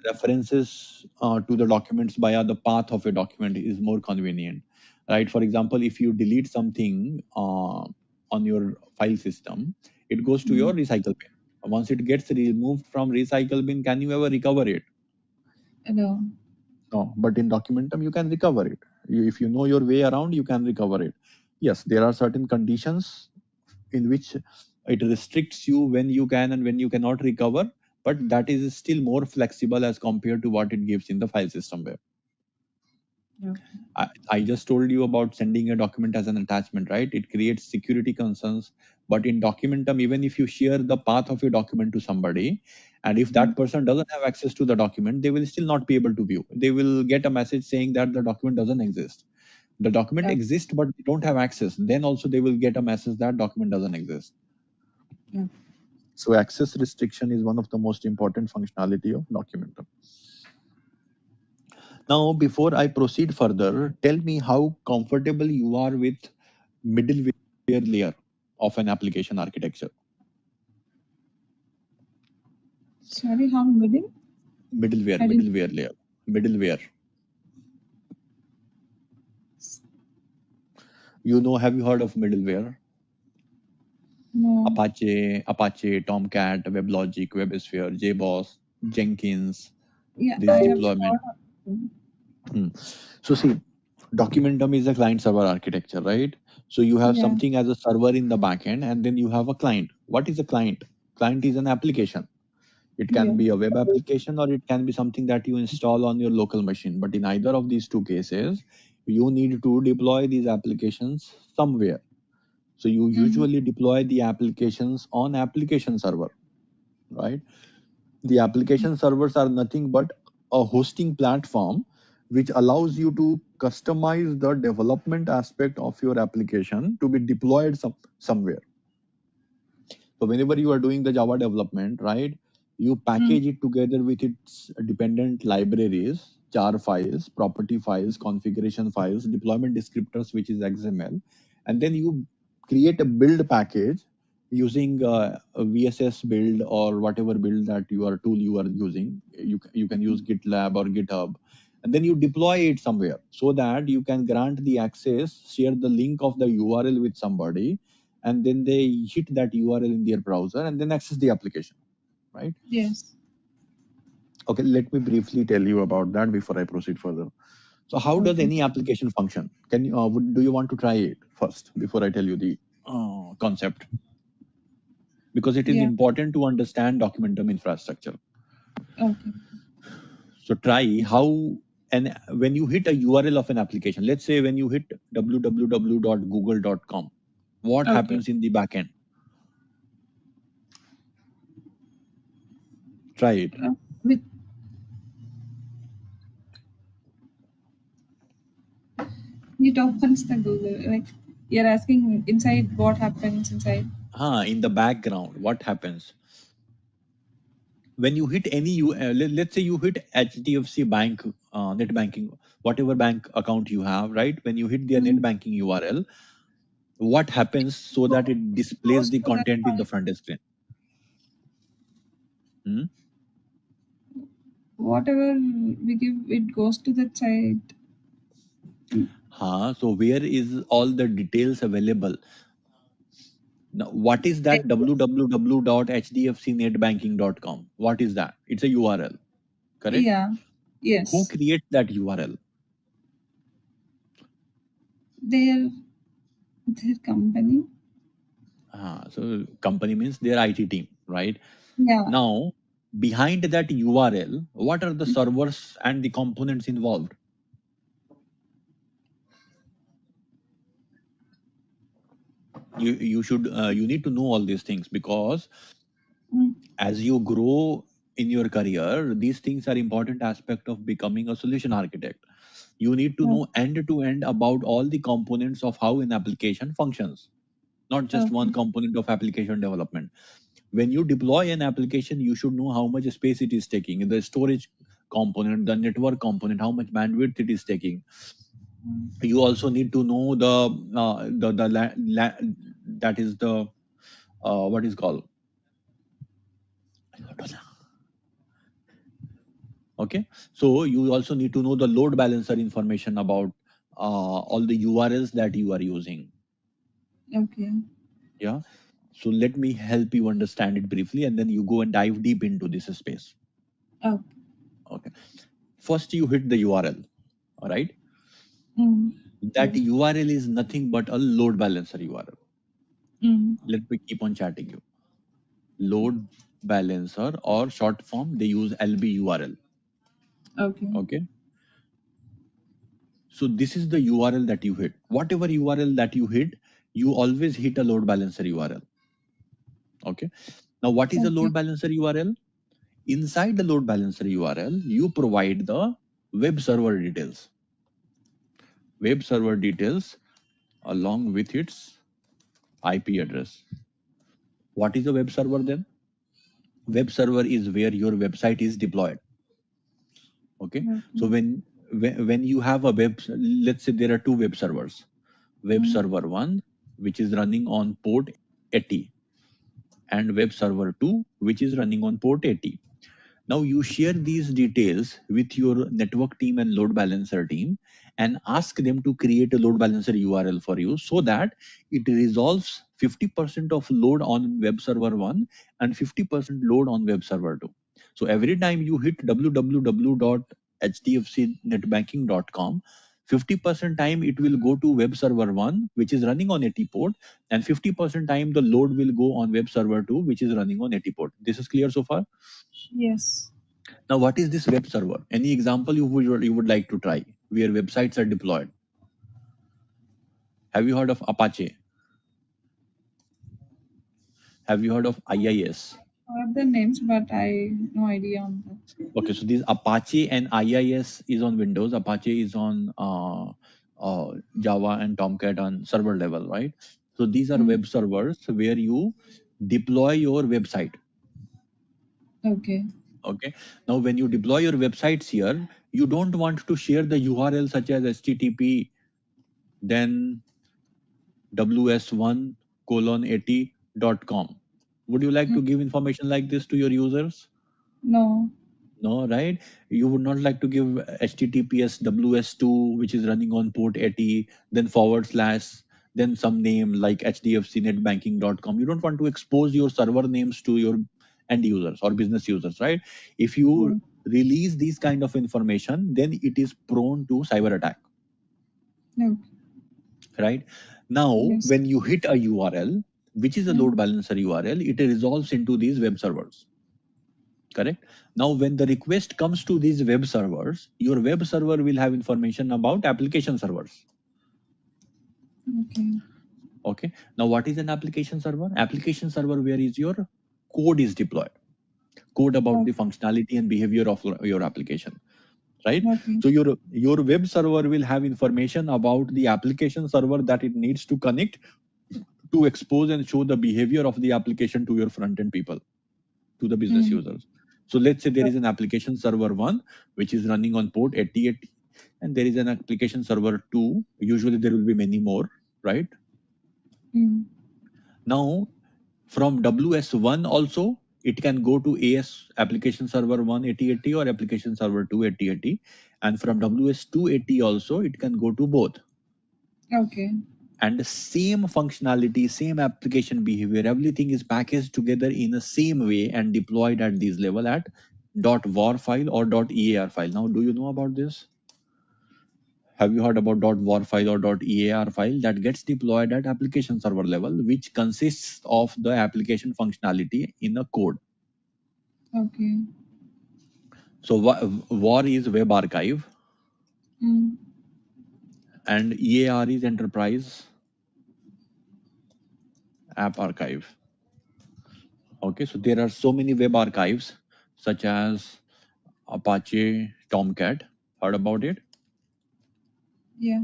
References to the documents via the path of a document is more convenient, right? For example, if you delete something on your file system, it goes to your recycle bin. Once it gets removed from recycle bin, can you ever recover it? No. No, but in Documentum, you can recover it. If you know your way around, you can recover it. Yes, there are certain conditions in which it restricts you when you can and when you cannot recover, but that is still more flexible as compared to what it gives in the file system web. Okay. I just told you about sending a document as an attachment, right? It creates security concerns. But in Documentum, even if you share the path of your document to somebody, and if that person doesn't have access to the document, they will still not be able to view. They will get a message saying that the document doesn't exist. The document Okay. exists, but they don't have access. Then also they will get a message that document doesn't exist. Yeah. So access restriction is one of the most important functionality of Documentum. Now, before I proceed further, tell me how comfortable you are with middleware layer of an application architecture. Sorry, how middle? Middleware, I didn't. middleware layer, middleware. Have you heard of middleware? No. Apache, Tomcat, WebLogic, WebSphere, JBoss, Jenkins, Yeah, this I have deployment. thought of it. So see, Documentum is a client server architecture, right? So you have Yeah. something as a server in the backend, and then you have a client. What is a client? Client is an application. It can Yeah. be a web application or it can be something that you install on your local machine. But in either of these two cases, you need to deploy these applications somewhere. So you usually deploy the applications on application server, right? The application servers are nothing but a hosting platform which allows you to customize the development aspect of your application to be deployed somewhere. So whenever you are doing the Java development, right, you package it together with its dependent libraries, jar files, property files, configuration files, deployment descriptors, which is XML, and then you create a build package using a VSS build or whatever build that your tool you are using. You can use GitLab or GitHub, and then you deploy it somewhere so that you can grant the access, share the link of the URL with somebody, and then they hit that URL in their browser and then access the application, right? Yes. Okay, let me briefly tell you about that before I proceed further. So how does Okay. any application function? Do you want to try it first before I tell you the concept? Because it is Yeah. important to understand Documentum infrastructure. Okay. So try how, and when you hit a URL of an application, let's say when you hit www.google.com, what Okay. happens in the backend? Try it. With it opens the Google. Like you're asking inside what happens inside. In the background, what happens? When you hit let's say you hit HDFC Bank net banking, whatever bank account you have, right? When you hit their net banking URL, what happens so that it displays Goes the to that content in the site. front screen? Hmm? Whatever we give, it goes to that site. So where is all the details available? Now, what is that www.hdfcnetbanking.com? What is that? It's a URL, correct? Yeah. Who Yes. creates that URL? Their company. So company means their IT team, right? Yeah. Now, behind that URL, what are the servers and the components involved? You need to know all these things because Mm. as you grow in your career, these things are important aspect of becoming a solution architect. You need to know end to end about all the components of how an application functions, not just one Okay. component of application development. When you deploy an application, you should know how much space it is taking, the storage component, the network component, how much bandwidth it is taking. You also need to know that is the what is called, okay. So you also need to know the load balancer information about all the URLs that you are using. Okay. Yeah. So let me help you understand it briefly, and then you go and dive deep into this space. Okay. Okay. First, you hit the URL. All right. Mm. That Yes. URL is nothing but a load balancer URL. Mm. Let me keep on chatting you. Load balancer, or short form, they use LB URL. Okay. Okay. So this is the URL that you hit. Whatever URL that you hit, you always hit a load balancer URL. Okay. Now, what is a Okay. load balancer URL? Inside the load balancer URL, you provide the web server details. Web server details along with its IP address. What is a web server then? Web server is where your website is deployed. Okay. So Okay. when you have a let's say there are two web servers. Web Mm. server 1, which is running on port 80, and web server 2, which is running on port 80. Now you share these details with your network team and load balancer team and ask them to create a load balancer URL for you, so that it resolves 50% of load on web server 1 and 50% load on web server 2. So every time you hit www.hdfcnetbanking.com, 50% time it will go to web server 1, which is running on 80 port, and 50% time the load will go on web server 2, which is running on 80 port. This is clear so far? Yes. Now, what is this web server? Any example you would like to try where websites are deployed? Have you heard of Apache? Have you heard of IIS? I have the names, but I no idea on that. Okay, so this Apache and IIS is on Windows. Apache is on Java, and Tomcat on server level, right? So these are Mm. web servers where you deploy your website. Okay. Okay. Now, when you deploy your websites here, you don't want to share the URL such as HTTP, then ws1 colon 80.com. Would you like Mm. to give information like this to your users? No. No, right? You would not like to give HTTPS ws2, which is running on port 80, then forward slash, then some name like hdfcnetbanking.com. You don't want to expose your server names to your end users or business users, right? If you Yeah. release these kind of information, then it is prone to cyber attack. Okay. Right now, Yes. when you hit a URL, which is a Mm. load balancer URL, it resolves into these web servers. Correct. Now, when the request comes to these web servers, your web server will have information about application servers. Okay. Okay. Now, what is an application server? Application server where is your code is deployed. Code about the Okay. functionality and behavior of your application. Right. Okay. So your web server will have information about the application server that it needs to connect to expose and show the behavior of the application to your front end people, to the business Mm. users. So let's say there is an application server 1 which is running on port 8080, and there is an application server 2. Usually there will be many more, right? Mm. Now, from ws1 also, it can go to AS application server 1 8080 or application server 2 8080, and from ws2 80 also it can go to both. Okay. And the same functionality, same application behavior, everything is packaged together in the same way and deployed at this level at .var file or .ear file. Now, do you know about this? Have you heard about .var file or .ear file that gets deployed at application server level, which consists of the application functionality in a code? Okay. So var is web archive, Mm. and EAR is enterprise app archive. Okay, so there are so many web archives. such as Apache Tomcat. Heard about it? Yeah.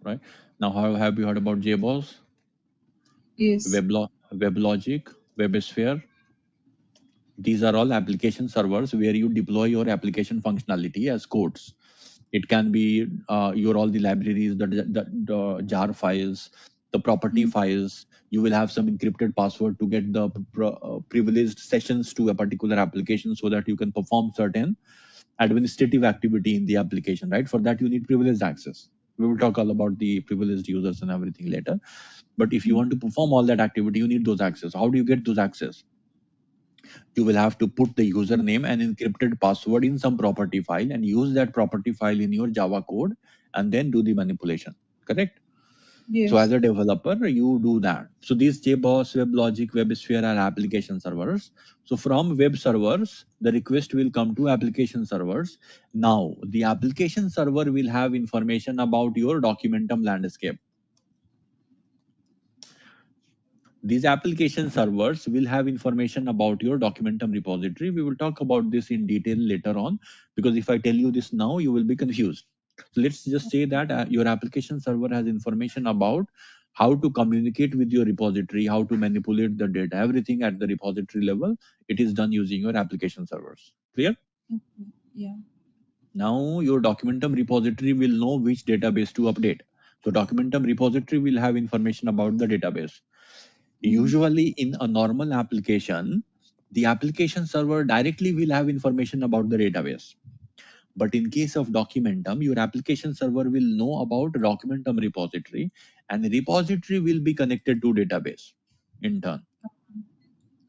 Right. Now, how have you heard about JBoss, Yes. WebLogic, WebSphere? These are all application servers where you deploy your application functionality as codes. It can be your all the libraries, the jar files, the property Mm. files. You will have some encrypted password to get the privileged sessions to a particular application so that you can perform certain administrative activity in the application, right? For that, you need privileged access. We will talk all about the privileged users and everything later. But if you Mm. want to perform all that activity, you need those access. How do you get those access? You will have to put the username and encrypted password in some property file and use that property file in your Java code and then do the manipulation. Correct? So as Yes. a developer, you do that. So these JBoss, WebLogic, WebSphere are application servers. So from web servers, the request will come to application servers. Now, the application server will have information about your Documentum landscape. These application servers will have information about your Documentum repository. We will talk about this in detail later on, because if I tell you this now, you will be confused. So let's just say that your application server has information about how to communicate with your repository, how to manipulate the data, everything at the repository level. It is done using your application servers. Clear? Okay. Yeah. Now your Documentum repository will know which database to update. So Documentum repository will have information about the database. Mm. Usually in a normal application, the application server directly will have information about the database. But in case of Documentum, your application server will know about Documentum repository, and the repository will be connected to database in turn.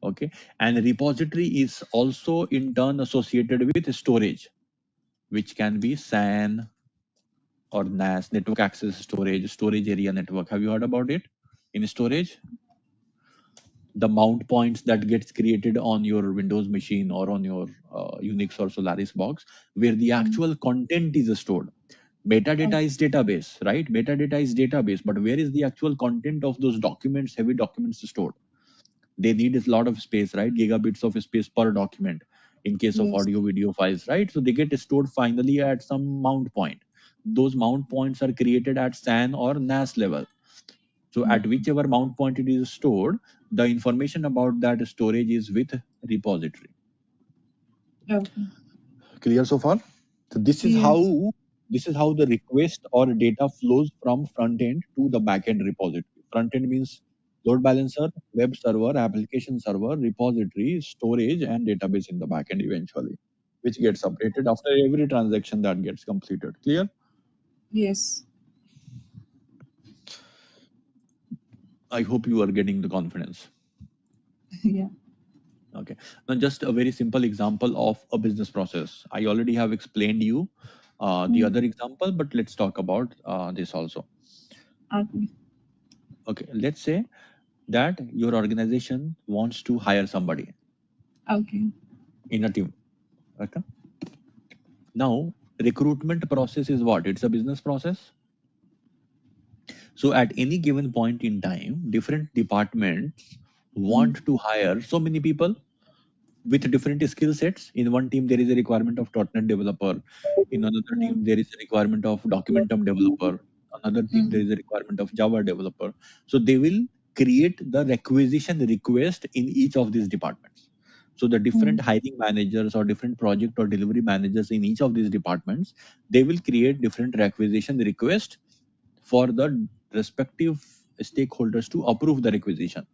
Okay. And repository is also in turn associated with storage, which can be SAN or NAS, network access storage area network. Have you heard about it? In storage, the mount points that gets created on your Windows machine or on your Unix or Solaris box, where the Mm. actual content is stored. Metadata Okay. is database, right? Metadata is database, but where is the actual content of those documents, heavy documents stored? They need a lot of space, right? Gigabits of space per document in case of Yes. audio video files, right? So they get stored finally at some mount point. Those mount points are created at SAN or NAS level. So Mm. at whichever mount point it is stored, the information about that storage is with repository. Okay. Clear so far? So Yes. this is how the request or data flows from front end to the back end repository. Front end means load balancer, web server, application server, repository, storage, and database in the back end eventually, which gets updated after every transaction that gets completed. Clear? Yes. I hope you are getting the confidence. Yeah. Okay. Now, just a very simple example of a business process. I already have explained you the Mm. other example, but let's talk about this also. Okay. Okay. Let's say that your organization wants to hire somebody Okay. in a team. Okay. Now, recruitment process is what? It's a business process. So, at any given point in time, different departments Mm. want to hire so many people with different skill sets. In one team, there is a requirement of .NET developer. In another Yeah. team, there is a requirement of Documentum developer. Another team, there Mm. is a requirement of Java developer. So they will create the requisition request in each of these departments. So the different Mm. hiring managers or different project or delivery managers in each of these departments, they will create different requisition request for the respective stakeholders to approve the requisition,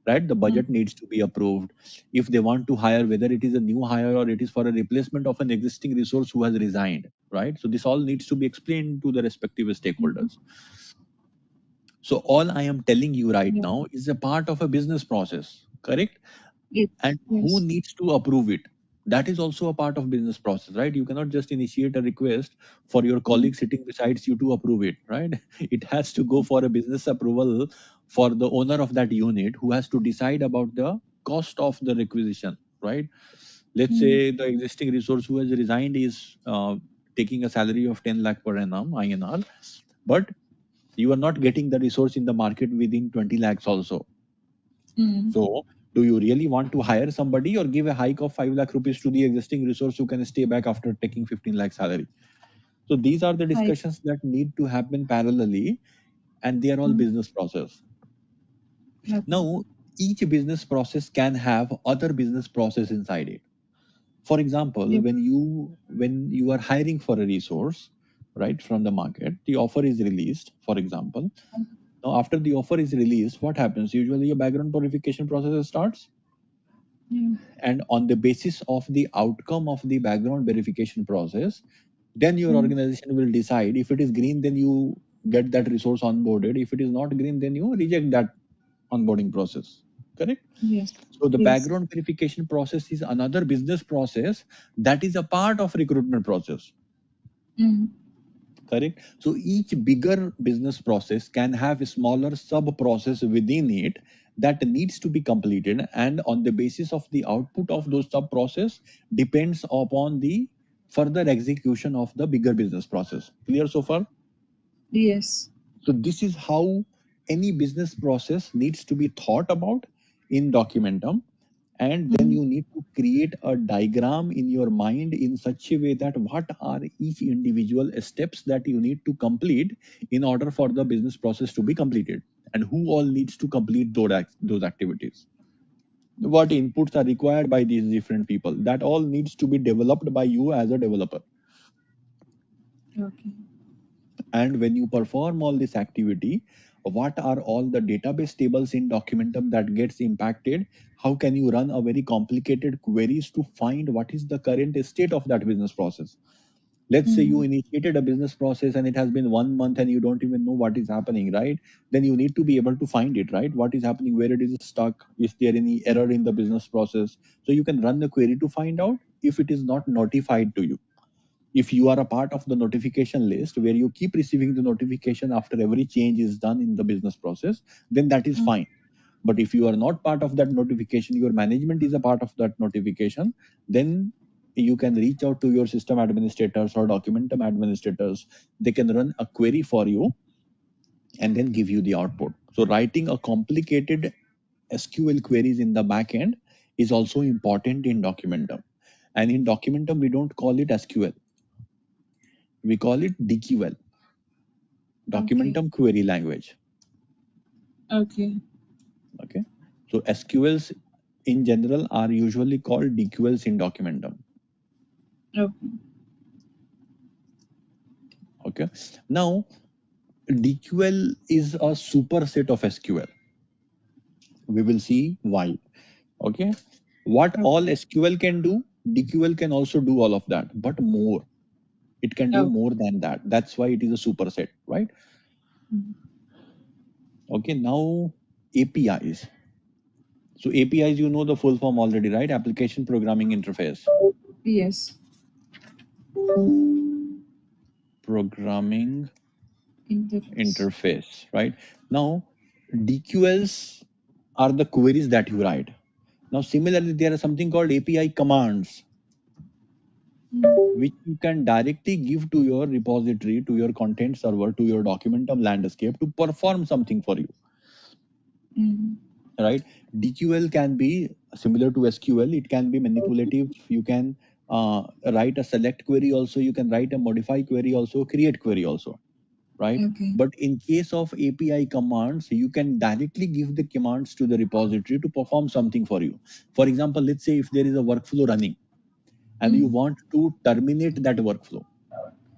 right? The Mm. budget needs to be approved. If they want to hire, whether it is a new hire or it is for a replacement of an existing resource who has resigned, right? So this all needs to be explained to the respective Mm. stakeholders. So all I am telling you right Yeah. now is a part of a business process, correct? Yes. And who Yes. needs to approve it? That is also a part of business process, right? You cannot just initiate a request for your Mm. colleague sitting beside you to approve it, right? It has to go for a business approval for the owner of that unit, who has to decide about the cost of the requisition, right? Let's Mm. say the existing resource who has resigned is taking a salary of 10 lakh per annum INR, but you are not getting the resource in the market within 20 lakhs also. Mm. So Do you really want to hire somebody or give a hike of 5 lakh rupees to the existing resource who can stay back after taking 15 lakh salary? So these are the Hi. discussions that need to happen parallelly, and they are all business process. Okay. Now, each business process can have other business process inside it. For example, Yeah. when you are hiring for a resource, right, from the market, the offer is released, for example. Now, after the offer is released, what happens? Usually, a background verification process starts, Yeah. and on the basis of the outcome of the background verification process, then your organization will decide. If it is green, then you get that resource onboarded. If it is not green, then you reject that onboarding process. Correct? Yes. So the Yes. background verification process is another business process that is a part of recruitment process. Correct? So each bigger business process can have a smaller sub process within it that needs to be completed, and on the basis of the output of those sub process depends upon the further execution of the bigger business process. Clear so far? Yes. So this is how any business process needs to be thought about in Documentum, and then you need to create a diagram in your mind in such a way that what are each individual steps that you need to complete in order for the business process to be completed, and who all needs to complete those activities. What inputs are required by these different people, that all needs to be developed by you as a developer. Okay. And when you perform all this activity, what are all the database tables in Documentum that gets impacted? How can you run a very complicated queries to find what is the current state of that business process? Let's say you initiated a business process and it has been 1 month and you don't even know what is happening, right? Then you need to be able to find it, right? What is happening, where it is stuck, is there any error in the business process? So you can run the query to find out if it is not notified to you. If you are a part of the notification list where you keep receiving the notification after every change is done in the business process, then that is fine. But if you are not part of that notification, your management is a part of that notification, then you can reach out to your system administrators or Documentum administrators. They can run a query for you and then give you the output. So writing a complicated SQL queries in the back end is also important in Documentum. And in Documentum, we don't call it SQL. We call it DQL, Documentum Query Language. Okay. Okay. So SQLs in general are usually called DQLs in Documentum. Okay. Okay. Now, DQL is a superset of SQL. We will see why. Okay. What all SQL can do, DQL can also do all of that, but more. It can do more than that. That's why it is a superset, right? Okay. Now, APIs. So APIs, you know the full form already, right? Application Programming Interface. Yes. Programming interface, right? Now, DQLs are the queries that you write. Now, similarly, there are something called API commands, which you can directly give to your repository, to your content server, to your Documentum landscape to perform something for you, right? DQL can be similar to SQL. It can be manipulative. You can write a select query also. You can write a modify query also, create query also, right? But in case of API commands, you can directly give the commands to the repository to perform something for you. For example, let's say if there is a workflow running and you want to terminate that workflow.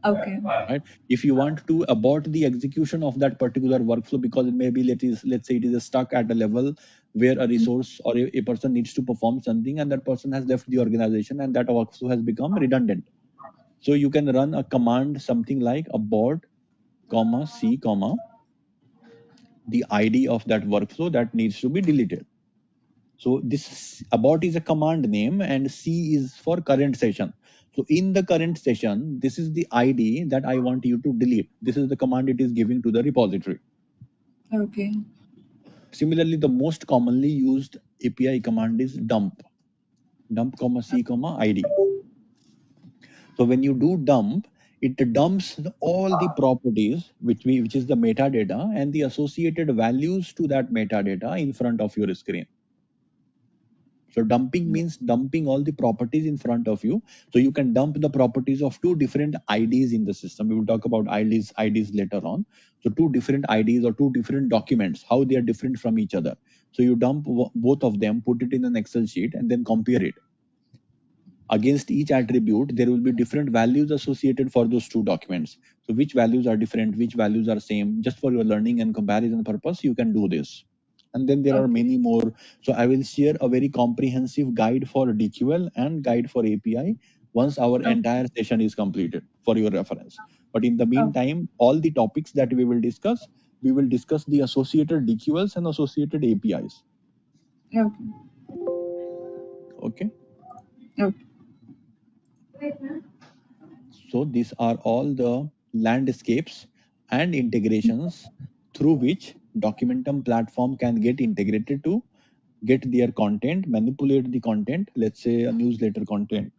Okay. Right? If you want to abort the execution of that particular workflow because it may be, let's say it is stuck at a level where a resource or a person needs to perform something and that person has left the organization and that workflow has become redundant. So you can run a command something like abort, C, the ID of that workflow that needs to be deleted. So this abort is a command name and C is for current session. So in the current session, this is the ID that I want you to delete. This is the command it is giving to the repository. Okay. Similarly, the most commonly used API command is dump, C, ID. So when you do dump, it dumps all the properties which is the metadata and the associated values to that metadata in front of your screen. So dumping means dumping all the properties in front of you. So you can dump the properties of two different IDs in the system. We will talk about IDs later on. So two different IDs or two different documents, how they are different from each other. So you dump both of them, put it in an Excel sheet, and then compare it. Against each attribute, there will be different values associated for those two documents. So which values are different, which values are same, just for your learning and comparison purpose, you can do this. And then there are Okay. many more. So I will share a very comprehensive guide for DQL and guide for API once our Okay. entire session is completed for your reference. But in the Okay. meantime, all the topics that we will discuss the associated DQLs and associated APIs. Okay. Okay. Okay. So these are all the landscapes and integrations through which Documentum platform can get integrated to get their content, manipulate the content, let's say a newsletter content.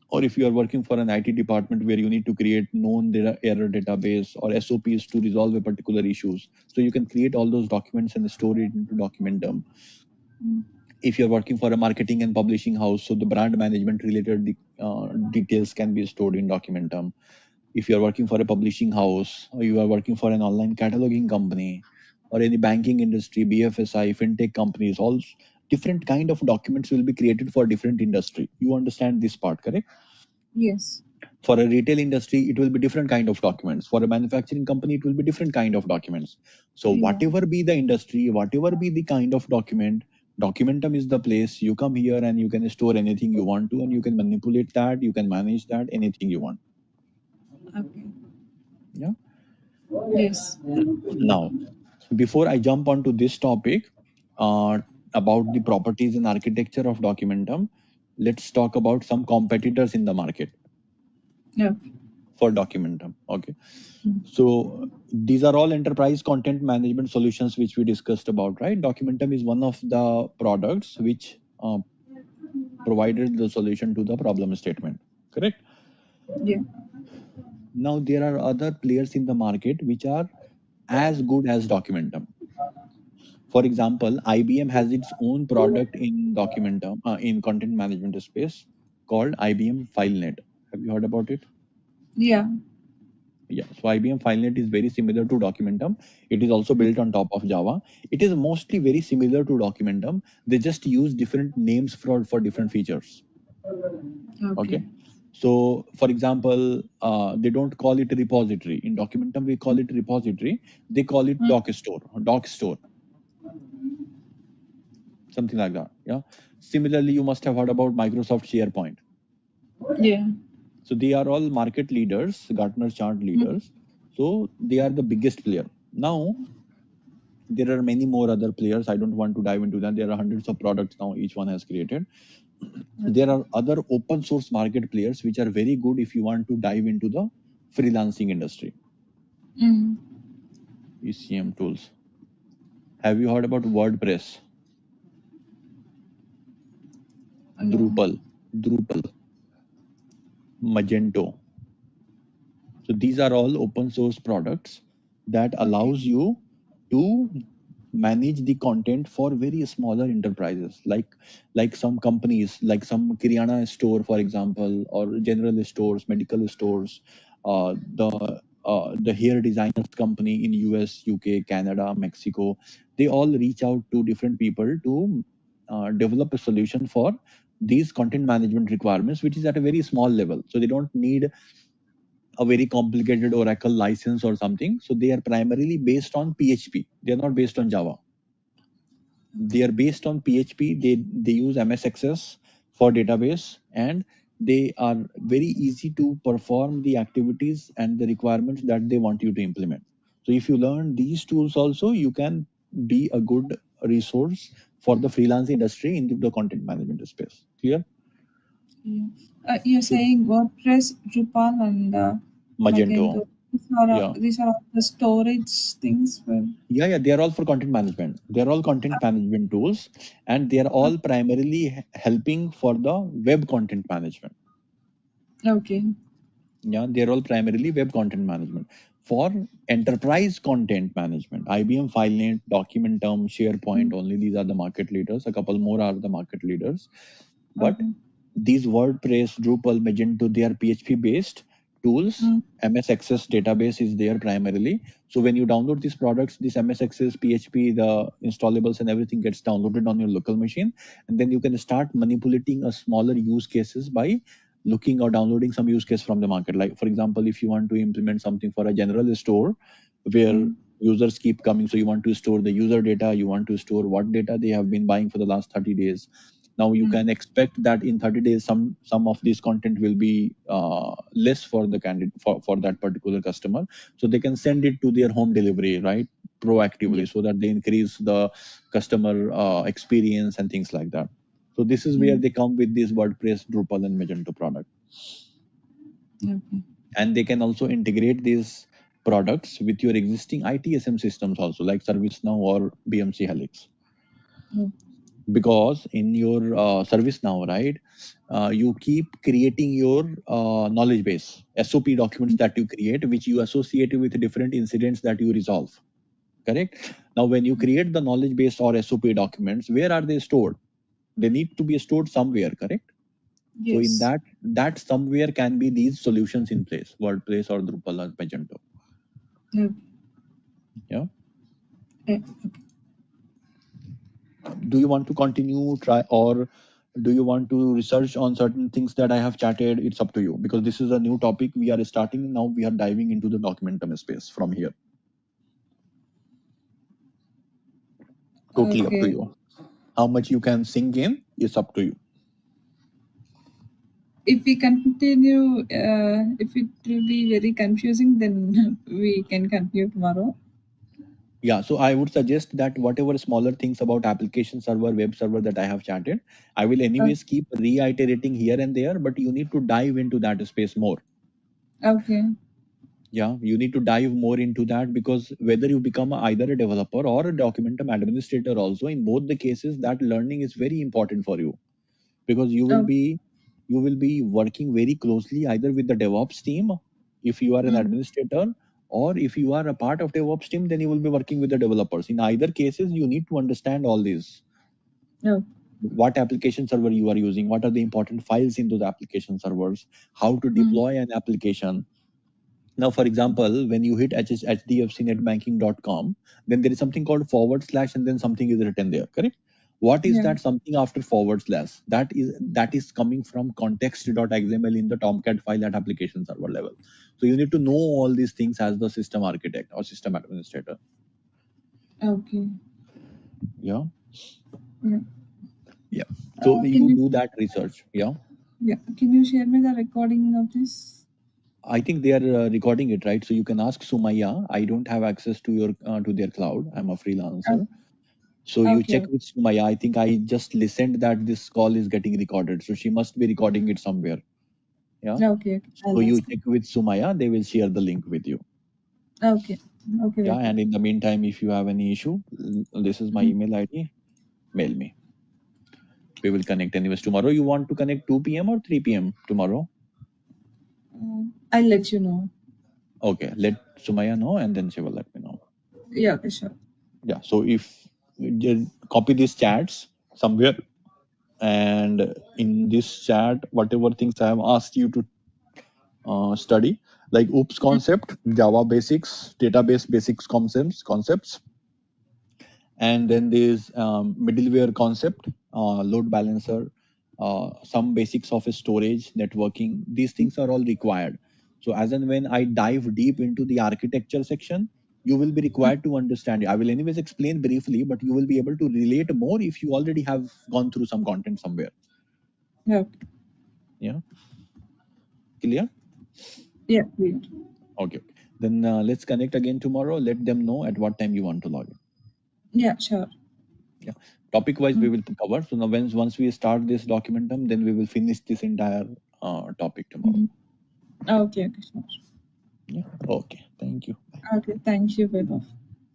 Or if you are working for an IT department where you need to create known error database or SOPs to resolve a particular issues. So you can create all those documents and store it into Documentum. Mm. If you're working for a marketing and publishing house, so the brand management related details can be stored in Documentum. If you're working for a publishing house, or you are working for an online cataloging company, or any banking industry, BFSI, fintech companies, all different kind of documents will be created for different industry. You understand this part, correct? Yes. For a retail industry, it will be different kind of documents. For a manufacturing company, it will be different kind of documents. So Yeah. whatever be the industry, whatever be the kind of document, Documentum is the place. You come here and you can store anything you want to, and you can manipulate that, you can manage that, anything you want. Okay. Yeah. Yes. Now, before I jump onto this topic about the properties and architecture of Documentum, let's talk about some competitors in the market Yeah. for Documentum. Okay. Mm. So these are all enterprise content management solutions which we discussed about, right? Documentum is one of the products which provided the solution to the problem statement, correct? Yeah. Now there are other players in the market which are as good as Documentum. For example, IBM has its own product in Documentum, in content management space called IBM FileNet. Have you heard about it? Yeah. Yeah, so IBM FileNet is very similar to Documentum. It is also built on top of Java. It is mostly very similar to Documentum. They just use different names for different features. Okay. Okay. So, for example, they don't call it a repository. In Documentum, we call it repository. They call it Mm. doc store, something like that. Yeah. Similarly, you must have heard about Microsoft SharePoint. Yeah. So they are all market leaders, Gartner chart leaders. So they are the biggest player. Now, there are many more other players. I don't want to dive into that. There are hundreds of products now each one has created. There are other open source market players which are very good if you want to dive into the freelancing industry. Mm. ECM tools. Have you heard about WordPress, No. Drupal, Magento? So these are all open source products that allows you to manage the content for very smaller enterprises, like some companies, like some Kirana store, for example, or general stores, medical stores, the hair designers company in US, UK, Canada, Mexico. They all reach out to different people to develop a solution for these content management requirements, which is at a very small level. So they don't need a very complicated Oracle license or something. So they are primarily based on PHP. They are not based on Java. They are based on PHP. They use MS Access for database, and they are very easy to perform the activities and the requirements that they want you to implement. So if you learn these tools also, you can be a good resource for the freelance industry into the content management space. Clear? Yeah. You're So saying WordPress, Drupal, and Magento. Magento. Yeah. These are all the storage things for. Yeah, they are all for content management. They are all content management tools, and they are all primarily helping for the web content management. Okay. Yeah, they are all primarily web content management. for enterprise content management. IBM, FileNet, Documentum, SharePoint, only these are the market leaders. A couple more are the market leaders. But Okay. these WordPress, Drupal, Magento, they are PHP based tools. MS Access database is there primarily. So when you download these products, this MS Access, PHP, the installables and everything gets downloaded on your local machine. And then you can start manipulating a smaller use cases by looking or downloading some use case from the market. Like for example, if you want to implement something for a general store where users keep coming, so you want to store the user data, you want to store what data they have been buying for the last 30 days. Now you can expect that in 30 days some of this content will be less for the candidate for that particular customer, so they can send it to their home delivery, right, proactively, so that they increase the customer experience and things like that. So this is where they come with this WordPress, Drupal and Magento product. Okay. And they can also integrate these products with your existing ITSM systems also, like ServiceNow or BMC Helix. Because in your ServiceNow, right, you keep creating your knowledge base, SOP documents that you create, which you associate with different incidents that you resolve. Correct? Now, when you create the knowledge base or SOP documents, where are they stored? They need to be stored somewhere, correct? Yes. So in that somewhere can be these solutions in place, WordPress or Drupal or Magento. Yeah. Do you want to continue, try, or do you want to research on certain things that I have chatted? It's up to you, because this is a new topic we are starting now. We are diving into the Documentum space from here. Totally up to you. How much you can sink in is up to you. If we continue, if it will be very confusing, then we can continue tomorrow. Yeah, so I would suggest that whatever smaller things about application server, web server that I have chatted, I will anyways keep reiterating here and there, but you need to dive into that space more. Okay. Yeah, you need to dive more into that, because whether you become either a developer or a Documentum administrator also, in both the cases, that learning is very important for you, because you will be working very closely either with the DevOps team if you are an administrator, or if you are a part of DevOps team, then you will be working with the developers. In either cases, you need to understand all these. What application server you are using, what are the important files in those application servers, how to deploy an application. Now, for example, when you hit hdfcnetbanking.com, then there is something called / and then something is written there, correct? What is that something after /? That is coming from context.xml in the Tomcat file at application server level. So you need to know all these things as the system architect or system administrator. Okay. Yeah. Yeah. Yeah. So you do that research. Yeah. Yeah. Can you share me the recording of this? I think they are recording it, right? So you can ask Sumaya. I don't have access to your to their cloud. I'm a freelancer. So you check with Sumaya. I think I just listened that this call is getting recorded. So she must be recording it somewhere. Yeah. Okay. So you check with Sumaya. They will share the link with you. Okay. Okay. Yeah. And in the meantime, if you have any issue, this is my email ID. Mail me. We will connect anyways tomorrow. You want to connect 2 p.m. or 3 p.m. tomorrow? I'll let you know. Okay. Let Sumaya know, and then she will let me know. Yeah. Okay, sure. Yeah. So if you copy these chats somewhere, and in this chat, whatever things I have asked you to study, like OOPS concept, Java basics, database basics concepts, and then there's middleware concept, load balancer, some basics of storage, networking. These things are all required. So as and when I dive deep into the architecture section, you will be required to understand it. I will anyways explain briefly, but you will be able to relate more if you already have gone through some content somewhere. Yeah. Yeah. Clear? Yeah. Clear. Okay. Then let's connect again tomorrow. Let them know at what time you want to log in. Yeah, sure. Yeah. Topic wise, we will cover. So now, once we start this Documentum, then we will finish this entire topic tomorrow. Okay. Okay. Sure. Yeah. Okay. Thank you. Okay. Thank you, Vaibhav.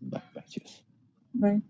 Bye. Bye. Cheers. Bye.